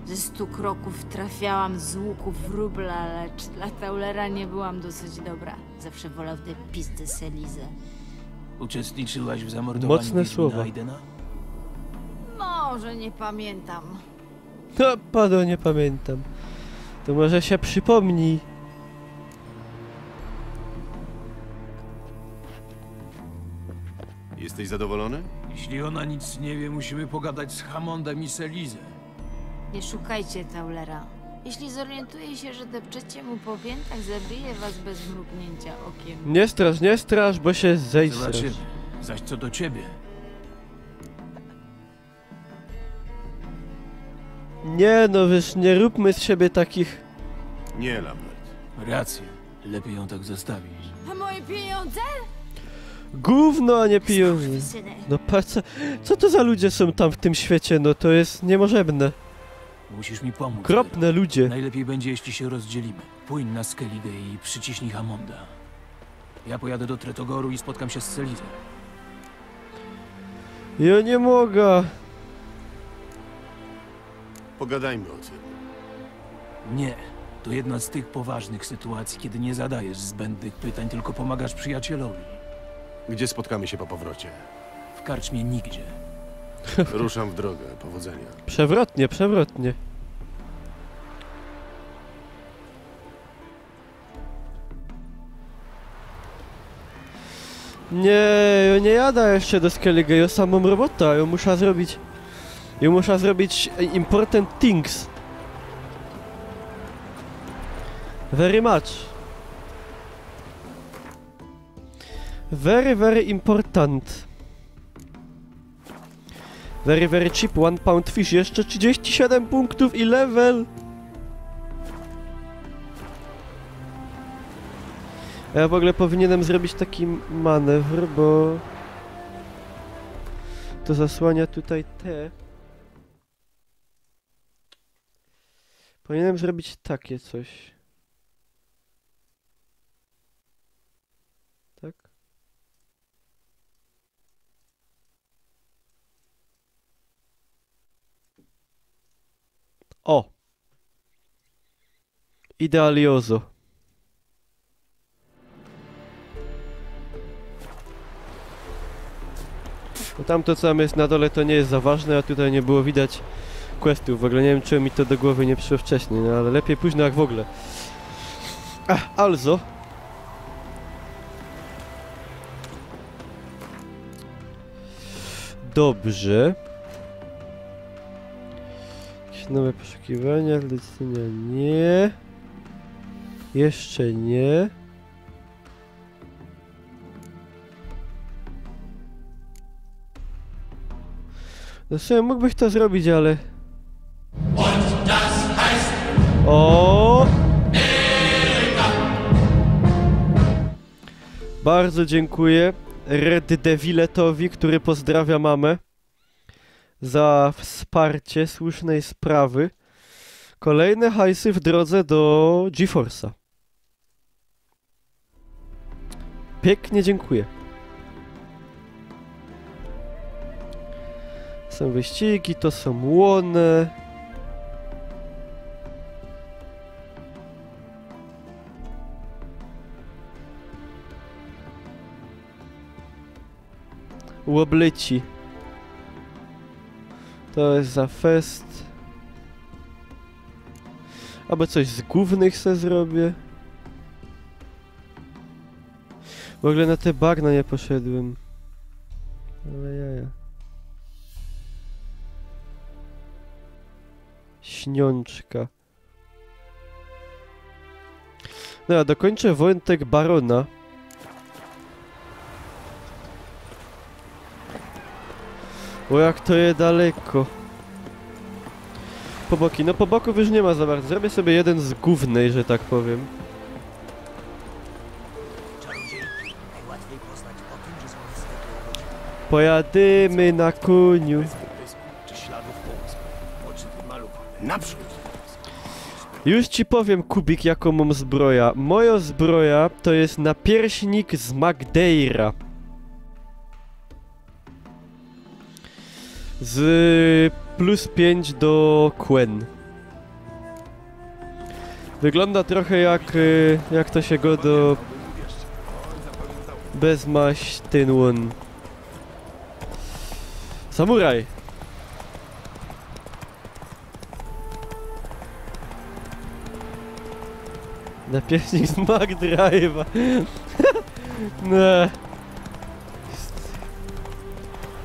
Ze 100 kroków trafiałam z łuku wróbla, lecz dla Taulera nie byłam dosyć dobra. Zawsze wolał tę pizdę Selizę. Uczestniczyłaś w zamordowaniu Mocne Wiedźmina słowa. Aidena? Może nie pamiętam. No, pado, nie pamiętam. To może się przypomni. Jesteś zadowolony? Jeśli ona nic nie wie, musimy pogadać z Hammondem i Selizę. Nie szukajcie Taulera. Jeśli zorientuje się, że depczecie mu po piętach, zabije was bez mrugnięcia okiem. Nie strasz, bo się zejdziesz. Zobaczymy. Zaś co do ciebie, Nie no, wiesz, nie róbmy z siebie takich... Nie, Lambert. racja. Lepiej ją tak zostawić. A moje pieniądze? Gówno, a nie pieniądze. Syny. No patrz, co to za ludzie są tam w tym świecie, no to jest niemożebne. Musisz mi pomóc. Kropne ludzie. Najlepiej będzie, jeśli się rozdzielimy. Płyń na Skellige i przyciśnij Hammonda. Ja pojadę do Tretogoru i spotkam się z Selizą. Ja nie mogę. Pogadajmy o tym. Nie. To jedna z tych poważnych sytuacji, kiedy nie zadajesz zbędnych pytań, tylko pomagasz przyjacielowi. Gdzie spotkamy się po powrocie? W karczmie nigdzie. Ruszam w drogę. Powodzenia. Przewrotnie, przewrotnie. Nie jada jeszcze do Skellige, ja samą robotę, ja muszę zrobić... Ja muszę zrobić important things. Very much. Very important. Very cheap, 1 pound fish, jeszcze 37 punktów i level. Ja w ogóle powinienem zrobić taki manewr, bo to zasłania tutaj te. Powinienem zrobić takie coś. Tak? O! Idealioso. Bo tamto co tam jest na dole to nie jest za ważne, a tutaj nie było widać questów. W ogóle nie wiem czy mi to do głowy nie przyszło wcześniej, no ale lepiej późno jak w ogóle. Also. Dobrze. Jakieś nowe poszukiwania, zlecenia nie. Jeszcze nie. No sobie mógłbyś to zrobić, ale... O! Bardzo dziękuję Red Deviletowi, który pozdrawia mamę za wsparcie słusznej sprawy. Kolejne hajsy w drodze do GeForce'a. Pięknie dziękuję. Są wyścigi, to są łony. Łoblyci. To jest za fest. Albo coś z głównych se zrobię. W ogóle na te bagna nie poszedłem. Ale jaja. Śniączka. No, dokończę wątek Barona. O, jak to jest daleko. Po boki. No, po boków już nie ma za bardzo. Zrobię sobie jeden z głównej, że tak powiem. Pojadymy na koniu. Naprzód! Już ci powiem, Kubik, jaką mam zbroja. Moja zbroja to jest napierśnik z Magdeira. Z plus 5 do Quen. Wygląda trochę jak to się go do... Bez maść ten one. Samuraj! Napierśnik z Magdrive'a. No.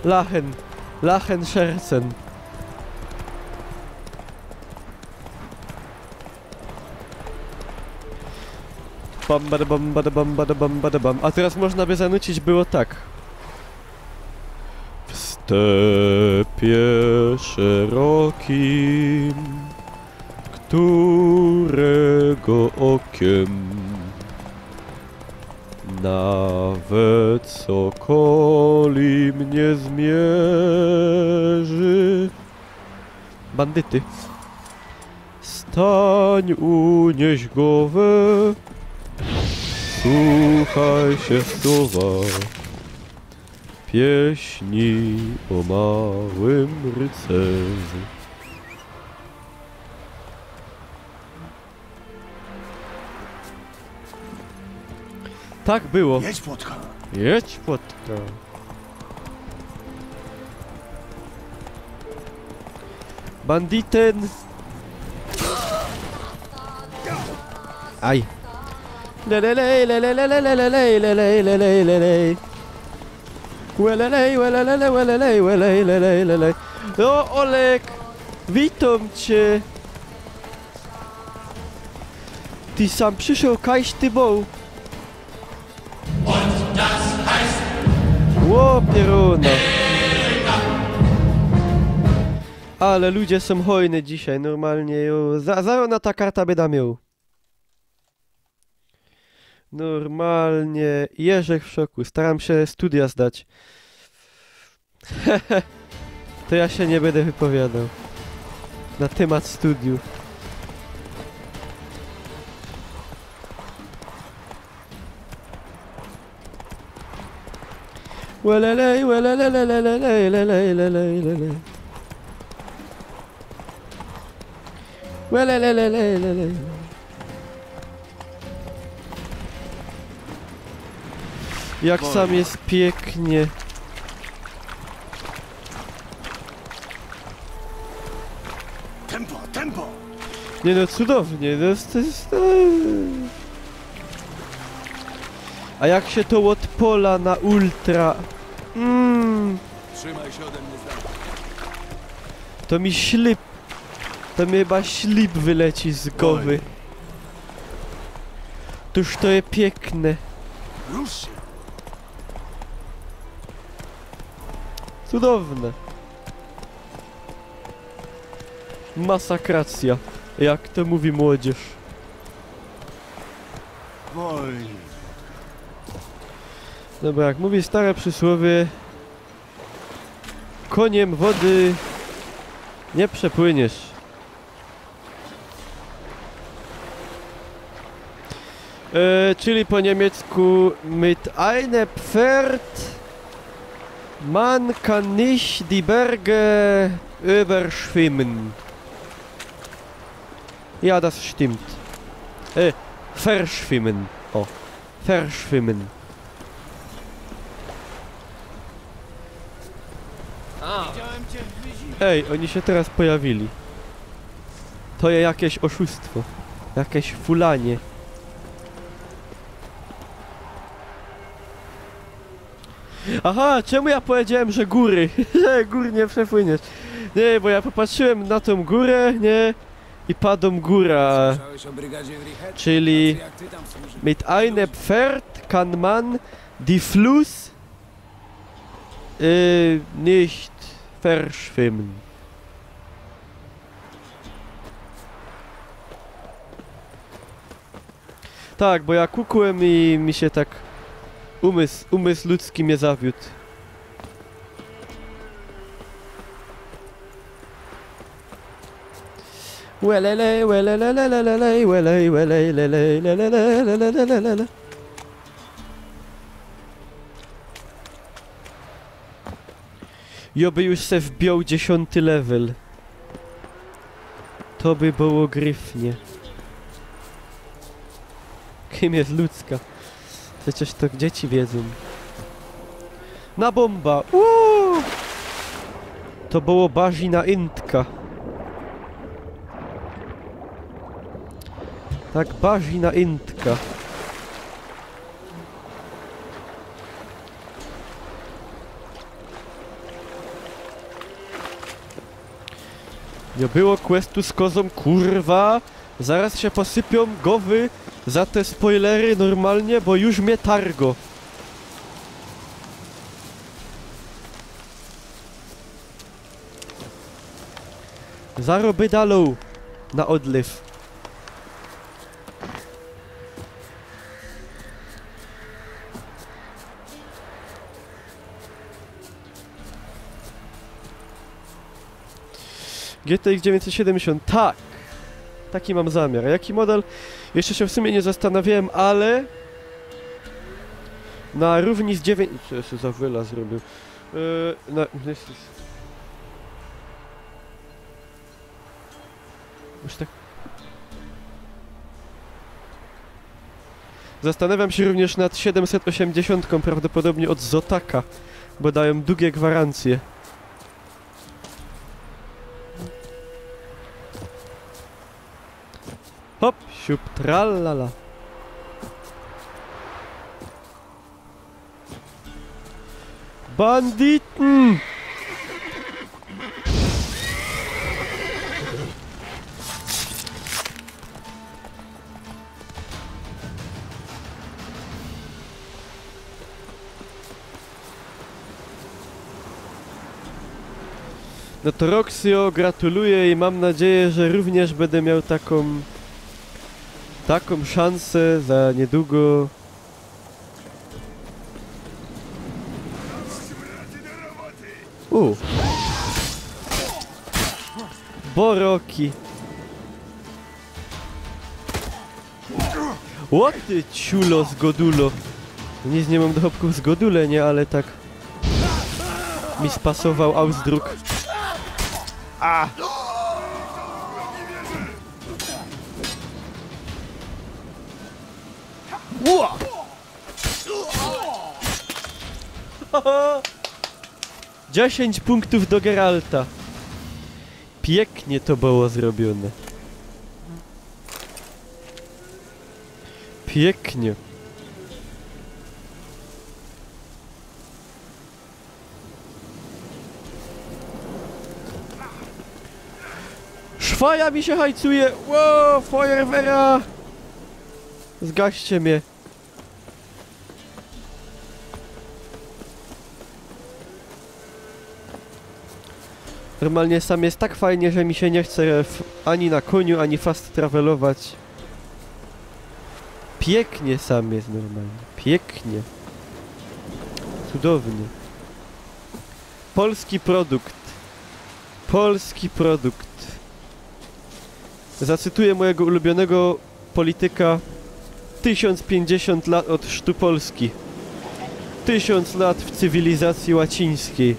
Lachen Scherzen. Bam, bada bam, bada bam, bada bam, bada bam. A teraz można by zanucić było tak. W stepie szerokim, którego okiem nawet sokoli mnie zmierzy. Bandyty. Stań, unieś głowę, słuchaj się słowa pieśni o małym rycerzu. Tak było. Jedź, płotka. Jedź, płotka. Banditen. Aj. Lelelej, lelelej, lelelej, lelej, lelej, lelej. Welelej, welelele, welelej, welej, lelej, lelej. O, Olek! Witam cię! Ty sam przyszedł, kajś ty był. Ło, pieruna! Ale ludzie są hojni dzisiaj, normalnie. Zarona ta karta by miał. Normalnie. Jerzek w szoku. Staram się studia zdać. To ja się nie będę wypowiadał na temat studiów. Welelej, welelelelelelej, lelej, lelej, lelej. Welelelelelej, lelej. Jak sam jest pięknie. Tempo, tempo! Nie no, cudownie. To jest... A jak się to odpola na ultra... Trzymaj się ode mnie z dala. To mi ślip... To mi chyba ślip wyleci z głowy. Toż to jest piękne. Rusz się! Cudowne. Masakracja. Jak to mówi młodzież. Wolniej. Dobra, jak mówi stare przysłowie, koniem wody nie przepłyniesz. Czyli po niemiecku mit einem Pferd man kann nicht die Berge überschwimmen. Ja, das stimmt. Verschwimmen. O, verschwimmen. Ej, oni się teraz pojawili. To jest jakieś oszustwo. Jakieś fulanie. Aha, czemu ja powiedziałem, że góry? Że gór nie przepłyniesz. Nie, bo ja popatrzyłem na tą górę, nie? I padł góra. Czyli mit einem Pferd kann man die Fluss nicht verschwimmen. Tak, bo ja kukłem i mi się tak umysł ludzki mnie zawiódł. Welelej, welelelelelej, welej, welej, lelej, lelelelelelelelelele. Joby już se wbiął 10. level. To by było gryfnie. Kim jest ludzka? Przecież to dzieci wiedzą. Na bomba! Uuu! To było Bazina Intka. Tak, Bazina Intka. Nie było questu z kozą, kurwa! Zaraz się posypią głowy za te spoilery normalnie, bo już mnie targo. Zaroby dalą na odlew. GTX 970, tak! Taki mam zamiar. A jaki model? Jeszcze się w sumie nie zastanawiałem, ale... Na równi z 9... Co jeszcze za wyla zrobił? Już tak... Zastanawiam się również nad 780, prawdopodobnie od Zotaka, bo dają długie gwarancje. Hop, siup, trallala. Banditen! No to Roxio, gratuluję i mam nadzieję, że również będę miał taką szansę za niedługo. Boroki. O ty ciulo z godulo. Nic nie mam do chłopków z godule, nie, ale tak mi spasował Ausdruck. A! Ua! 10 punktów do Geralta. Pięknie to było zrobione. Pięknie. Szwaja mi się hajcuje! Ło, Feuerwehra! Zgaście mnie. Normalnie sam jest tak fajnie, że mi się nie chce ani na koniu, ani fast travelować. Pięknie sam jest normalnie. Pięknie. Cudownie. Polski produkt. Polski produkt. Zacytuję mojego ulubionego polityka. 1050 lat od chrztu Polski. 1000 lat w cywilizacji łacińskiej.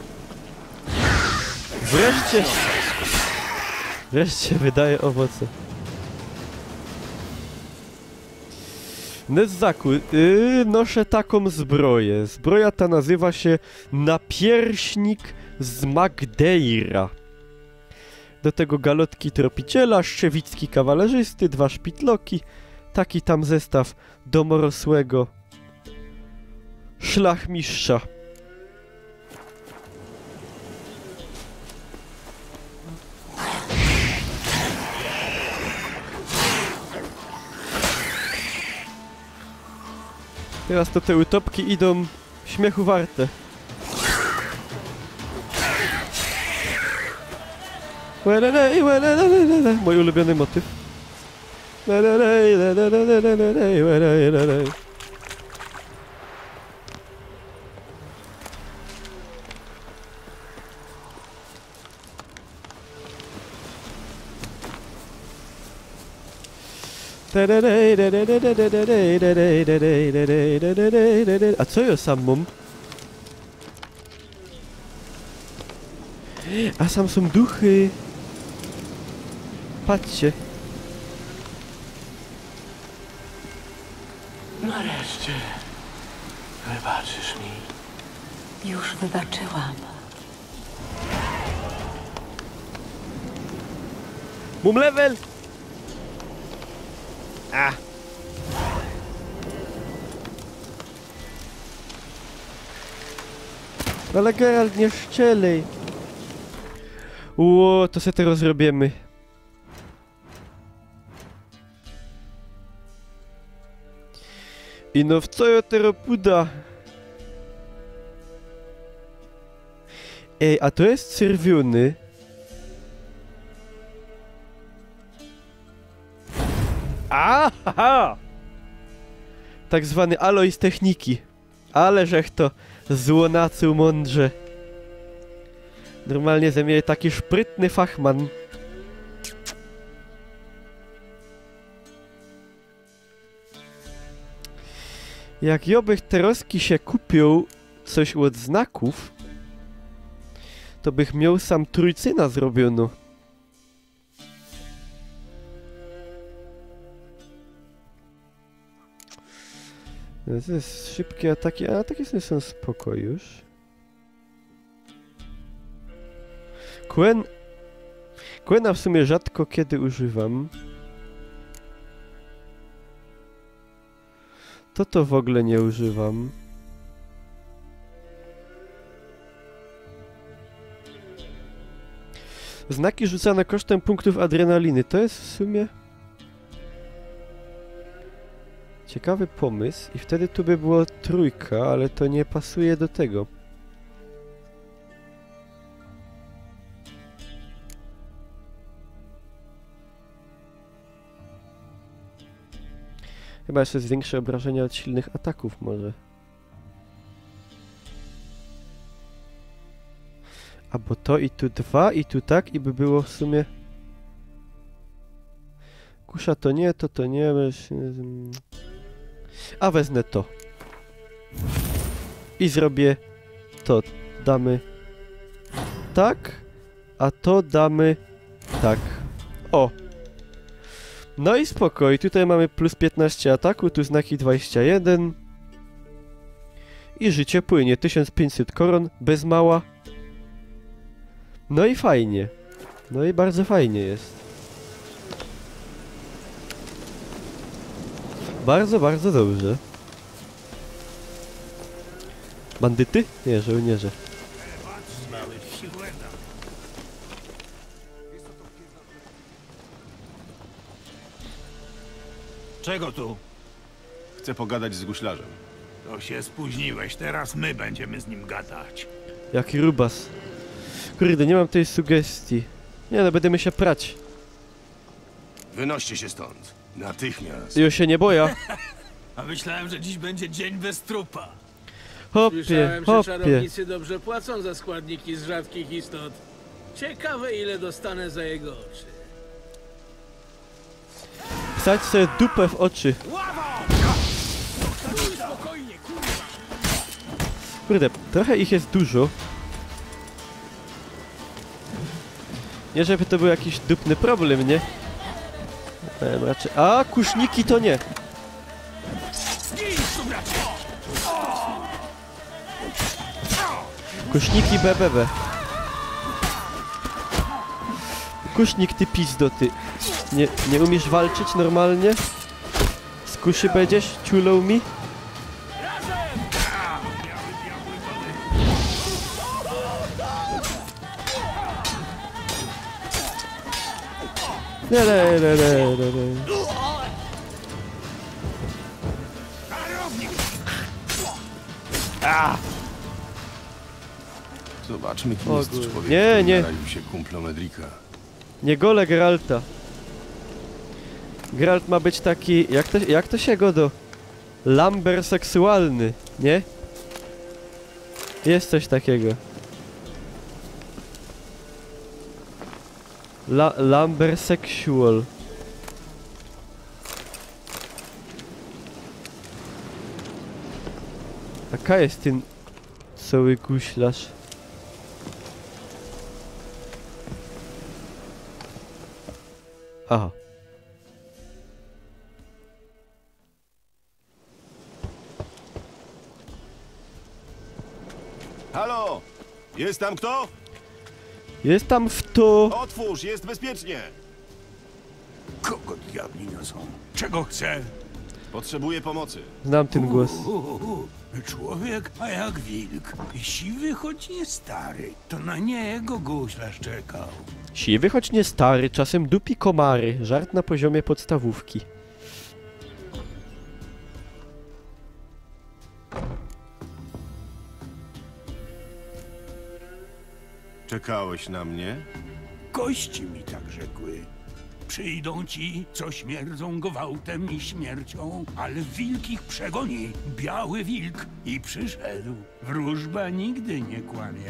Wreszcie wydaje owoce. Nezzaku, noszę taką zbroję. Zbroja ta nazywa się napierśnik z Magdeira. Do tego galotki tropiciela, szczewicki kawalerzysty, 2 szpitloki, taki tam zestaw domorosłego szlachmistrza. Teraz to te utopki idą śmiechu warte. Mój ulubiony motyw. A co ja sam mam? A sam są duchy. Patrzcie. Nareszcie. Wybaczysz mi? Już wybaczyłam. Mum level! A! Ale Geralt, nie szczelej. Ło, to se teraz zrobimy. I no w co ja teraz puda? Ej, a to jest czerwiony. Aha! Tak zwany aloj z techniki. Ale żech to złonacył mądrze. Normalnie ze mnie taki szprytny fachman. Jak jobych teroski się kupił coś od znaków, to bych miał sam trójcyna zrobiono. To jest szybkie ataki, a ataki są spoko już. Quena w sumie rzadko kiedy używam. To w ogóle nie używam. Znaki rzucane kosztem punktów adrenaliny. To jest w sumie ciekawy pomysł. I wtedy tu by było trójka, ale to nie pasuje do tego. Chyba jeszcze zwiększy obrażenia od silnych ataków może. A bo to i tu 2 i tu tak i by było w sumie... Kusza to nie, to nie... A wezmę to. I zrobię to. Damy tak, a to damy tak. O! No i spokoj, tutaj mamy plus 15 ataku, tu znaki 21. I życie płynie, 1500 koron, bez mała. No i fajnie. No i bardzo fajnie jest. Bardzo, bardzo dobrze. Bandyty? Nie, żołnierze. Czego tu? Chcę pogadać z guślarzem. To się spóźniłeś, teraz my będziemy z nim gadać. Jaki rubas. Kurde, nie mam tej sugestii. Nie no, będziemy się prać. Wynoście się stąd. Natychmiast. Już się nie boję. A myślałem, że dziś będzie dzień bez trupa. Hopie, Słyszałem, że hopie. czarownicy dobrze płacą za składniki z rzadkich istot. Ciekawe, ile dostanę za jego oczy. Wsadź sobie dupę w oczy. Kurde, trochę ich jest dużo. Nie żeby to był jakiś dupny problem, nie? Raczej... A, kuszniki to nie. Kuszniki BBB. Kusznik ty pizdo ty. Nie umiesz walczyć normalnie? Z kuszy będziesz? Ciulą mi? Le. A! Zobaczmy, kim O jest kurde. człowiek, Nie, który nie. naraził się kumplom Edrika. Nie gole Geralta. Geralt ma być taki... Jak to się go do... Lamber seksualny, nie? Jest coś takiego. Lamber sexual. Jaka jest ten cały guślarz? Aha. Halo! Jest tam kto? Jest tam w to... Otwórz, jest bezpiecznie! Kogo diabli niosą? Czego chce? Potrzebuję pomocy. Znam ten głos. Człowiek, a jak wilk. Siwy, choć nie stary. To na niego guślarz czekał. Siwy, choć nie stary, czasem dupi komary. Żart na poziomie podstawówki. Czekałeś na mnie? Kości mi tak rzekły. Przyjdą ci, co śmierdzą gwałtem i śmiercią, ale wilk ich przegoni. Biały wilk i przyszedł. Wróżba nigdy nie kłamie.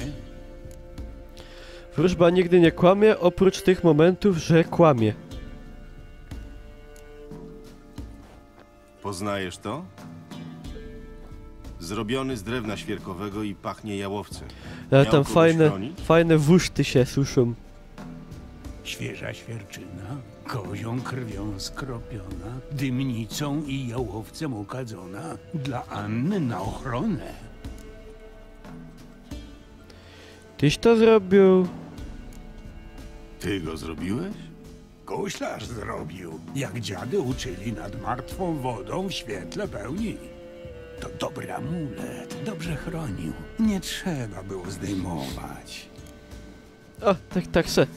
Wróżba nigdy nie kłamie, oprócz tych momentów, że kłamie. Poznajesz to? Zrobiony z drewna świerkowego i pachnie jałowcem. Ale Miał tam kogoś chronić? fajne wuszty się suszą. Świeża świerczyna, kozią krwią skropiona, dymnicą i jałowcem okadzona, dla Anny na ochronę. Tyś to zrobił? Ty go zrobiłeś? Guślarz zrobił, jak dziady uczyli nad martwą wodą w świetle pełni. To dobry amulet, dobrze chronił. Nie trzeba było zdejmować. O, tak se.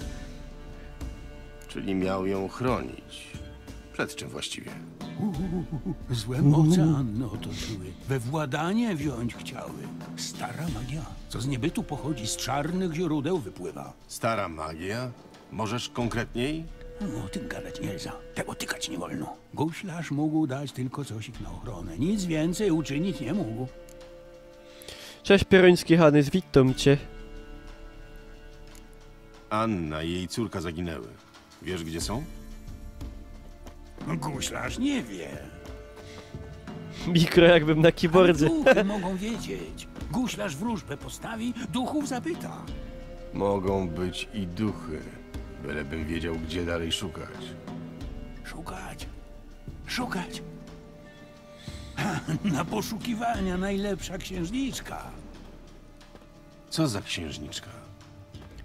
Czyli miał ją chronić. Przed czym właściwie? Złe moce Anny otoczyły. We władanie wziąć chciały. Stara magia, co z niebytu pochodzi, z czarnych źródeł wypływa. Stara magia? Możesz konkretniej? No, o tym gadać nie za. Tego tykać nie wolno. Guślarz mógł dać tylko coś ich na ochronę. Nic więcej uczynić nie mógł. Cześć pieroński Hanys, witam cię. Anna i jej córka zaginęły. Wiesz, gdzie są? Guślarz nie wie. Mikro jakbym na keyboardzie. Duchy mogą wiedzieć. Guślarz wróżbę postawi, duchów zapyta. Mogą być i duchy. Bylebym wiedział, gdzie dalej szukać. Szukać. Szukać. Na poszukiwania najlepsza księżniczka. Co za księżniczka?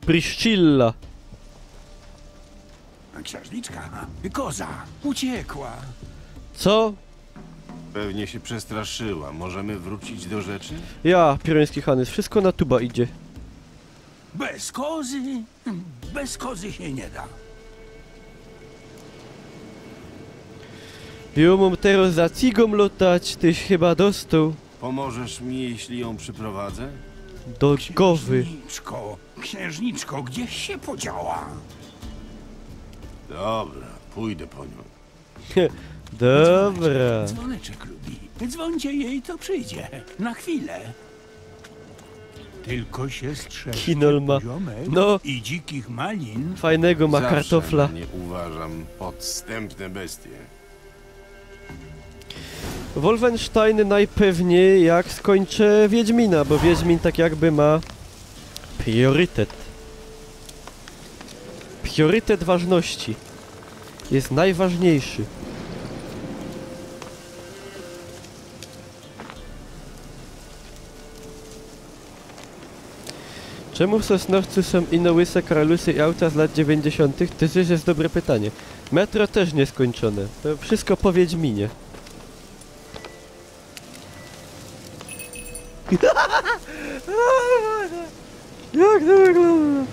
Priscilla. A księżniczka? Koza. Uciekła. Co? Pewnie się przestraszyła. Możemy wrócić do rzeczy? Ja, pieroński Hanys, wszystko na tuba idzie. Bez kozy się nie da. Ja mam teraz za cigą lotać, tyś chyba dostał. Pomożesz mi, jeśli ją przyprowadzę? Do gowy. Księżniczko, gdzieś się podziała? Dobra, pójdę po nią. Dobra. Dzwoneczek lubi. Dzwońcie jej, to przyjdzie. Na chwilę. Tylko się strzeżcie Kinol ma. poziomek No. i dzikich malin. Fajnego ma Zawsze kartofla. Nie uważam podstępne bestie. Wolfenstein najpewniej jak skończę Wiedźmina, bo Wiedźmin tak jakby ma priorytet. Priorytet ważności. Jest najważniejszy. Czemu w Sosnowcu są ino łyse kralusy i auta z lat 90? To też jest dobre pytanie. Metro też nieskończone. To wszystko po Wiedźminie. Jak to wygląda?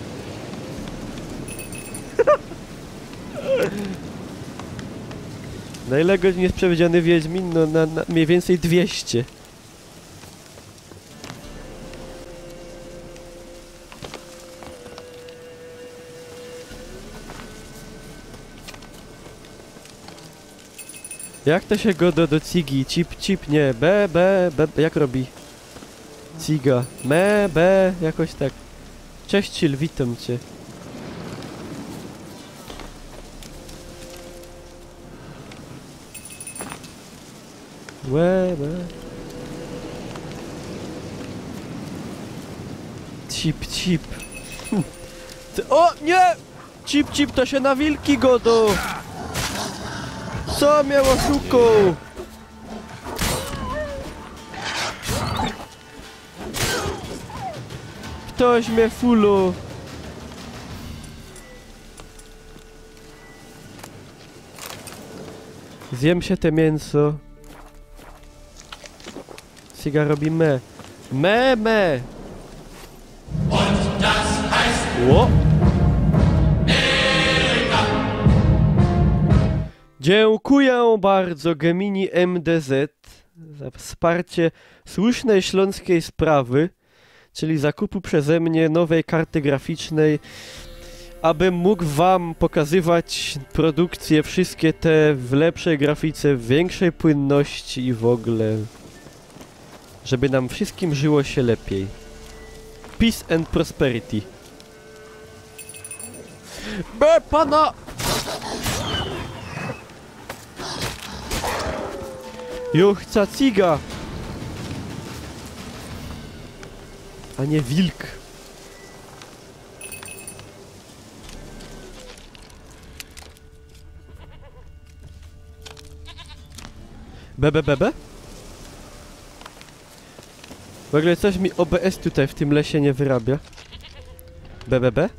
Na ile godzin jest przewidziany Wiedźmin? No na mniej więcej 200. Jak to się godo do cigi? Cip, nie, B, jak robi? Ciga, B, jakoś tak. Cześć Cil, witam cię. B. Cip. O, nie! Cip, to się na wilki godo! Co miało szuką? Ktoś mnie fulu. Zjem się te mięso. Siga robi me. Me! Ło! Dziękuję bardzo Gemini MDZ za wsparcie słusznej śląskiej sprawy, czyli zakupu przeze mnie nowej karty graficznej, abym mógł wam pokazywać produkcje wszystkie te w lepszej grafice, w większej płynności i w ogóle, żeby nam wszystkim żyło się lepiej. Peace and prosperity. Pana! Juchca ciga! A nie wilk. Bebe? W ogóle coś mi OBS tutaj w tym lesie nie wyrabia. Bebe?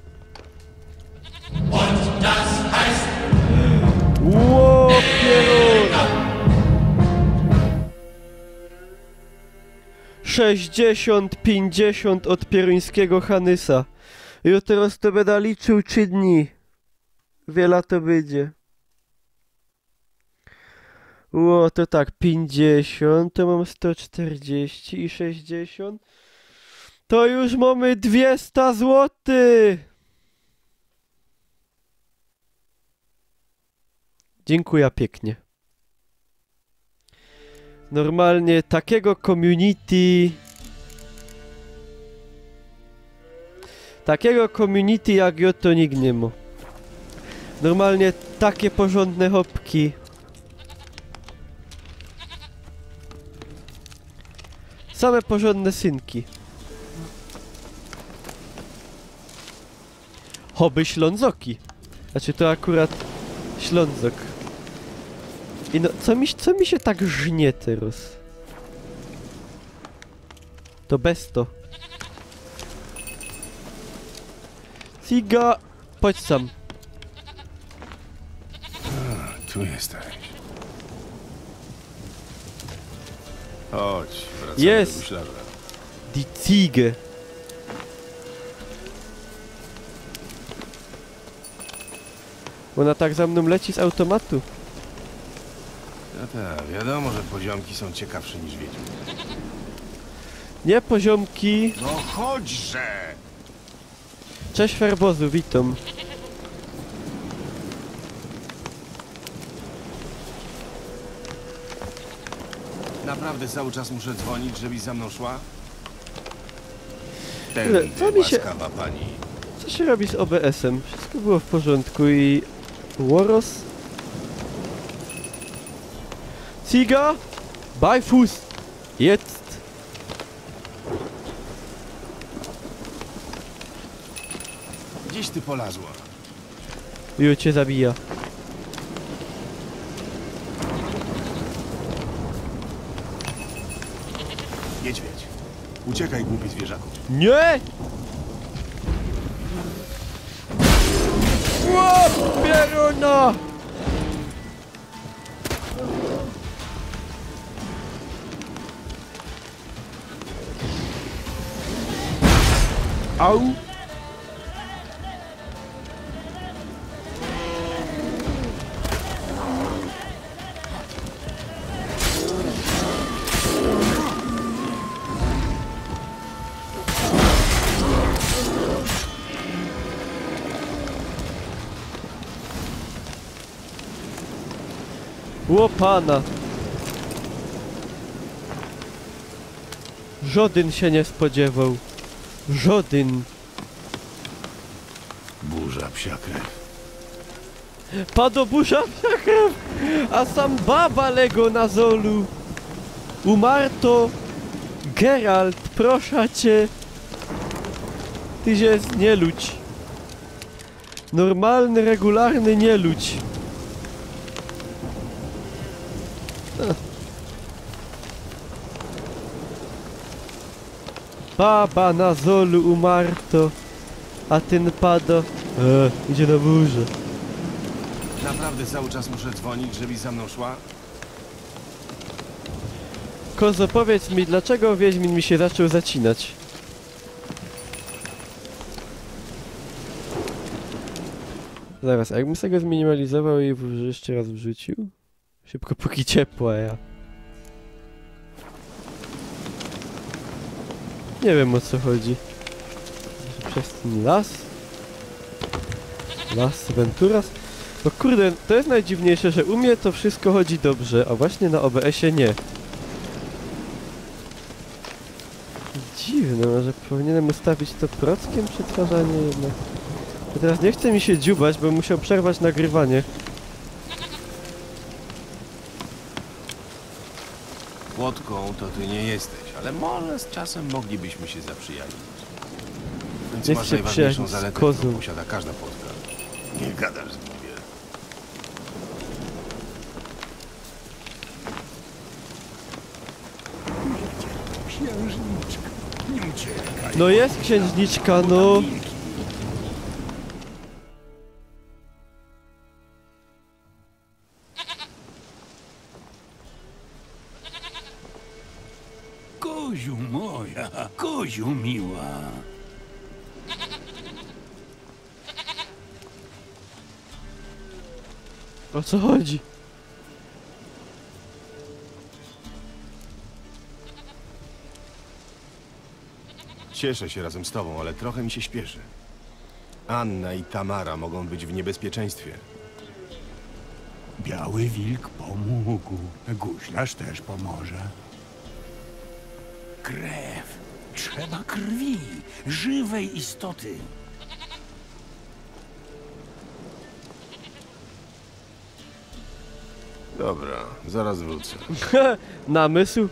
Ło, pierun! 60-50 od pieruńskiego Hanysa. Jutro to będę liczył 3 dni. Wiele to będzie. Ło, to tak, 50, to mam 140 i 60. To już mamy 200 złotych. Dziękuję pięknie. Normalnie takiego community... Takiego community jak ja to nikt nie ma. Normalnie takie porządne hopki. Same porządne synki. Hobby ślązoki. Znaczy to akurat ślązok. I no, co mi się tak żnie teraz? To bez to. Siga, chodź sam. A, tu jesteś. Chodź, wracamy Jest. do guślarza. Die Ziege. Ona tak za mną leci z automatu. No tak, wiadomo, że poziomki są ciekawsze niż wiedźmy. Nie poziomki. No chodźże! Cześć Ferbozu, witam. Naprawdę cały czas muszę dzwonić, żebyś za mną szła? Co mi się... Łaskawa pani. Co się robi z OBS-em? Wszystko było w porządku i... Łoros? Ziga! Bei Fuß! Jetzt! Gdzieś ty polazła? Ju cię zabija. Niedźwiedź. Uciekaj, głupi zwierzaku. Nie! Łop, pieruna! Au! Łopana! Żaden się nie spodziewał. Żaden. Burza psia krew. Padło burza psia krew, a sam baba lego na zolu. Umarto. Geralt, proszę cię. Ty jest nieludź. Normalny, regularny nieludź. Baba na zolu umarto, a ten pada. Idzie na burzę. Naprawdę cały czas muszę dzwonić, żebyś za mną szła? Kozo, powiedz mi, dlaczego Wiedźmin mi się zaczął zacinać? Zaraz, a jakbym sobie go zminimalizował i jeszcze raz wrzucił? Szybko, póki ciepła, ja. Nie wiem, o co chodzi. Przez ten las? Las Venturas? No kurde, to jest najdziwniejsze, że u mnie to wszystko chodzi dobrze, a właśnie na OBS-ie nie. Dziwne, może powinienem ustawić to prockiem przetwarzanie jednak. A teraz nie chce mi się dziubać, bo musiał przerwać nagrywanie. Płotką to ty nie jesteś, ale może z czasem moglibyśmy się zaprzyjaźnić. Więc Nie masz chcę najważniejszą przyjaźnić z zaletę, kozą. którą posiada każda płotka. Nie gadasz z nim. Księżniczka, nie uciekaj. No jest księżniczka, no. Koziu moja, koziu miła. O co chodzi? Cieszę się razem z tobą, ale trochę mi się śpieszy. Anna i Tamara mogą być w niebezpieczeństwie. Biały wilk pomógł. Guślarz też pomoże. Krew. Trzeba krwi. Żywej istoty. Dobra, zaraz wrócę. Namysł?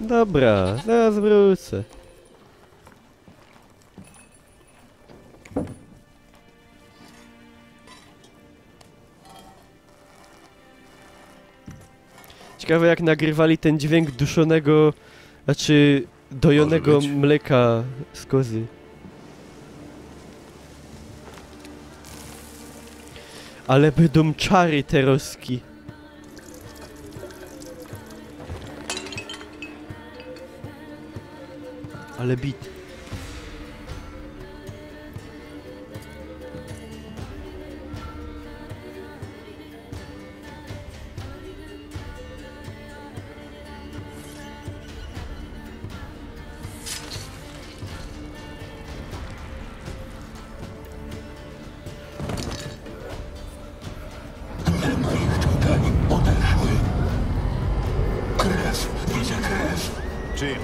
Dobra, zaraz wrócę. Ciekawe jak nagrywali ten dźwięk duszonego, znaczy dojonego mleka z kozy. Ale będą czary teroski. Ale bit. Nie ma ich tutaj. Odeszły. Krew. Widzę krew. Czyją?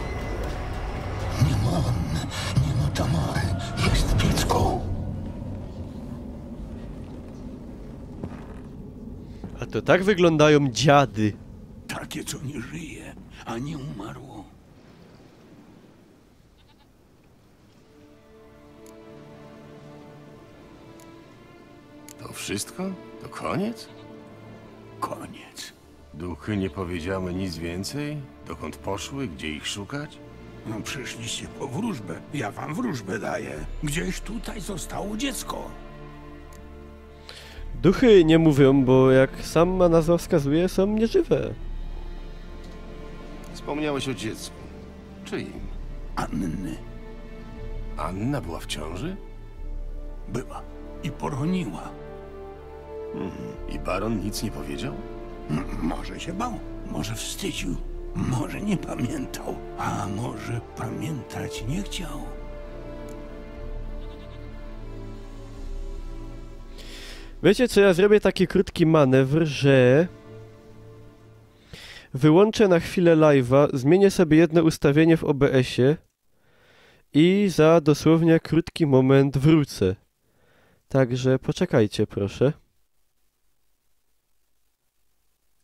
Nie ma Anny. Nie ma Tamary. Jest dziecko. A to tak wyglądają dziady. Takie, co nie żyje, a nie umarło. To wszystko? To koniec? Koniec. Duchy nie powiedziały nic więcej? Dokąd poszły? Gdzie ich szukać? No, przyszliście po wróżbę. Ja wam wróżbę daję. Gdzieś tutaj zostało dziecko. Duchy nie mówią, bo jak sama nazwa wskazuje, są nieżywe. Wspomniałeś o dziecku. Czyim? Anny Anna była w ciąży? była i poroniła. I baron nic nie powiedział? Może się bał, może wstydził, może nie pamiętał, a może pamiętać nie chciał. Wiecie co, ja zrobię taki krótki manewr, że wyłączę na chwilę live'a, zmienię sobie jedno ustawienie w OBS-ie i za dosłownie krótki moment wrócę. Także poczekajcie proszę.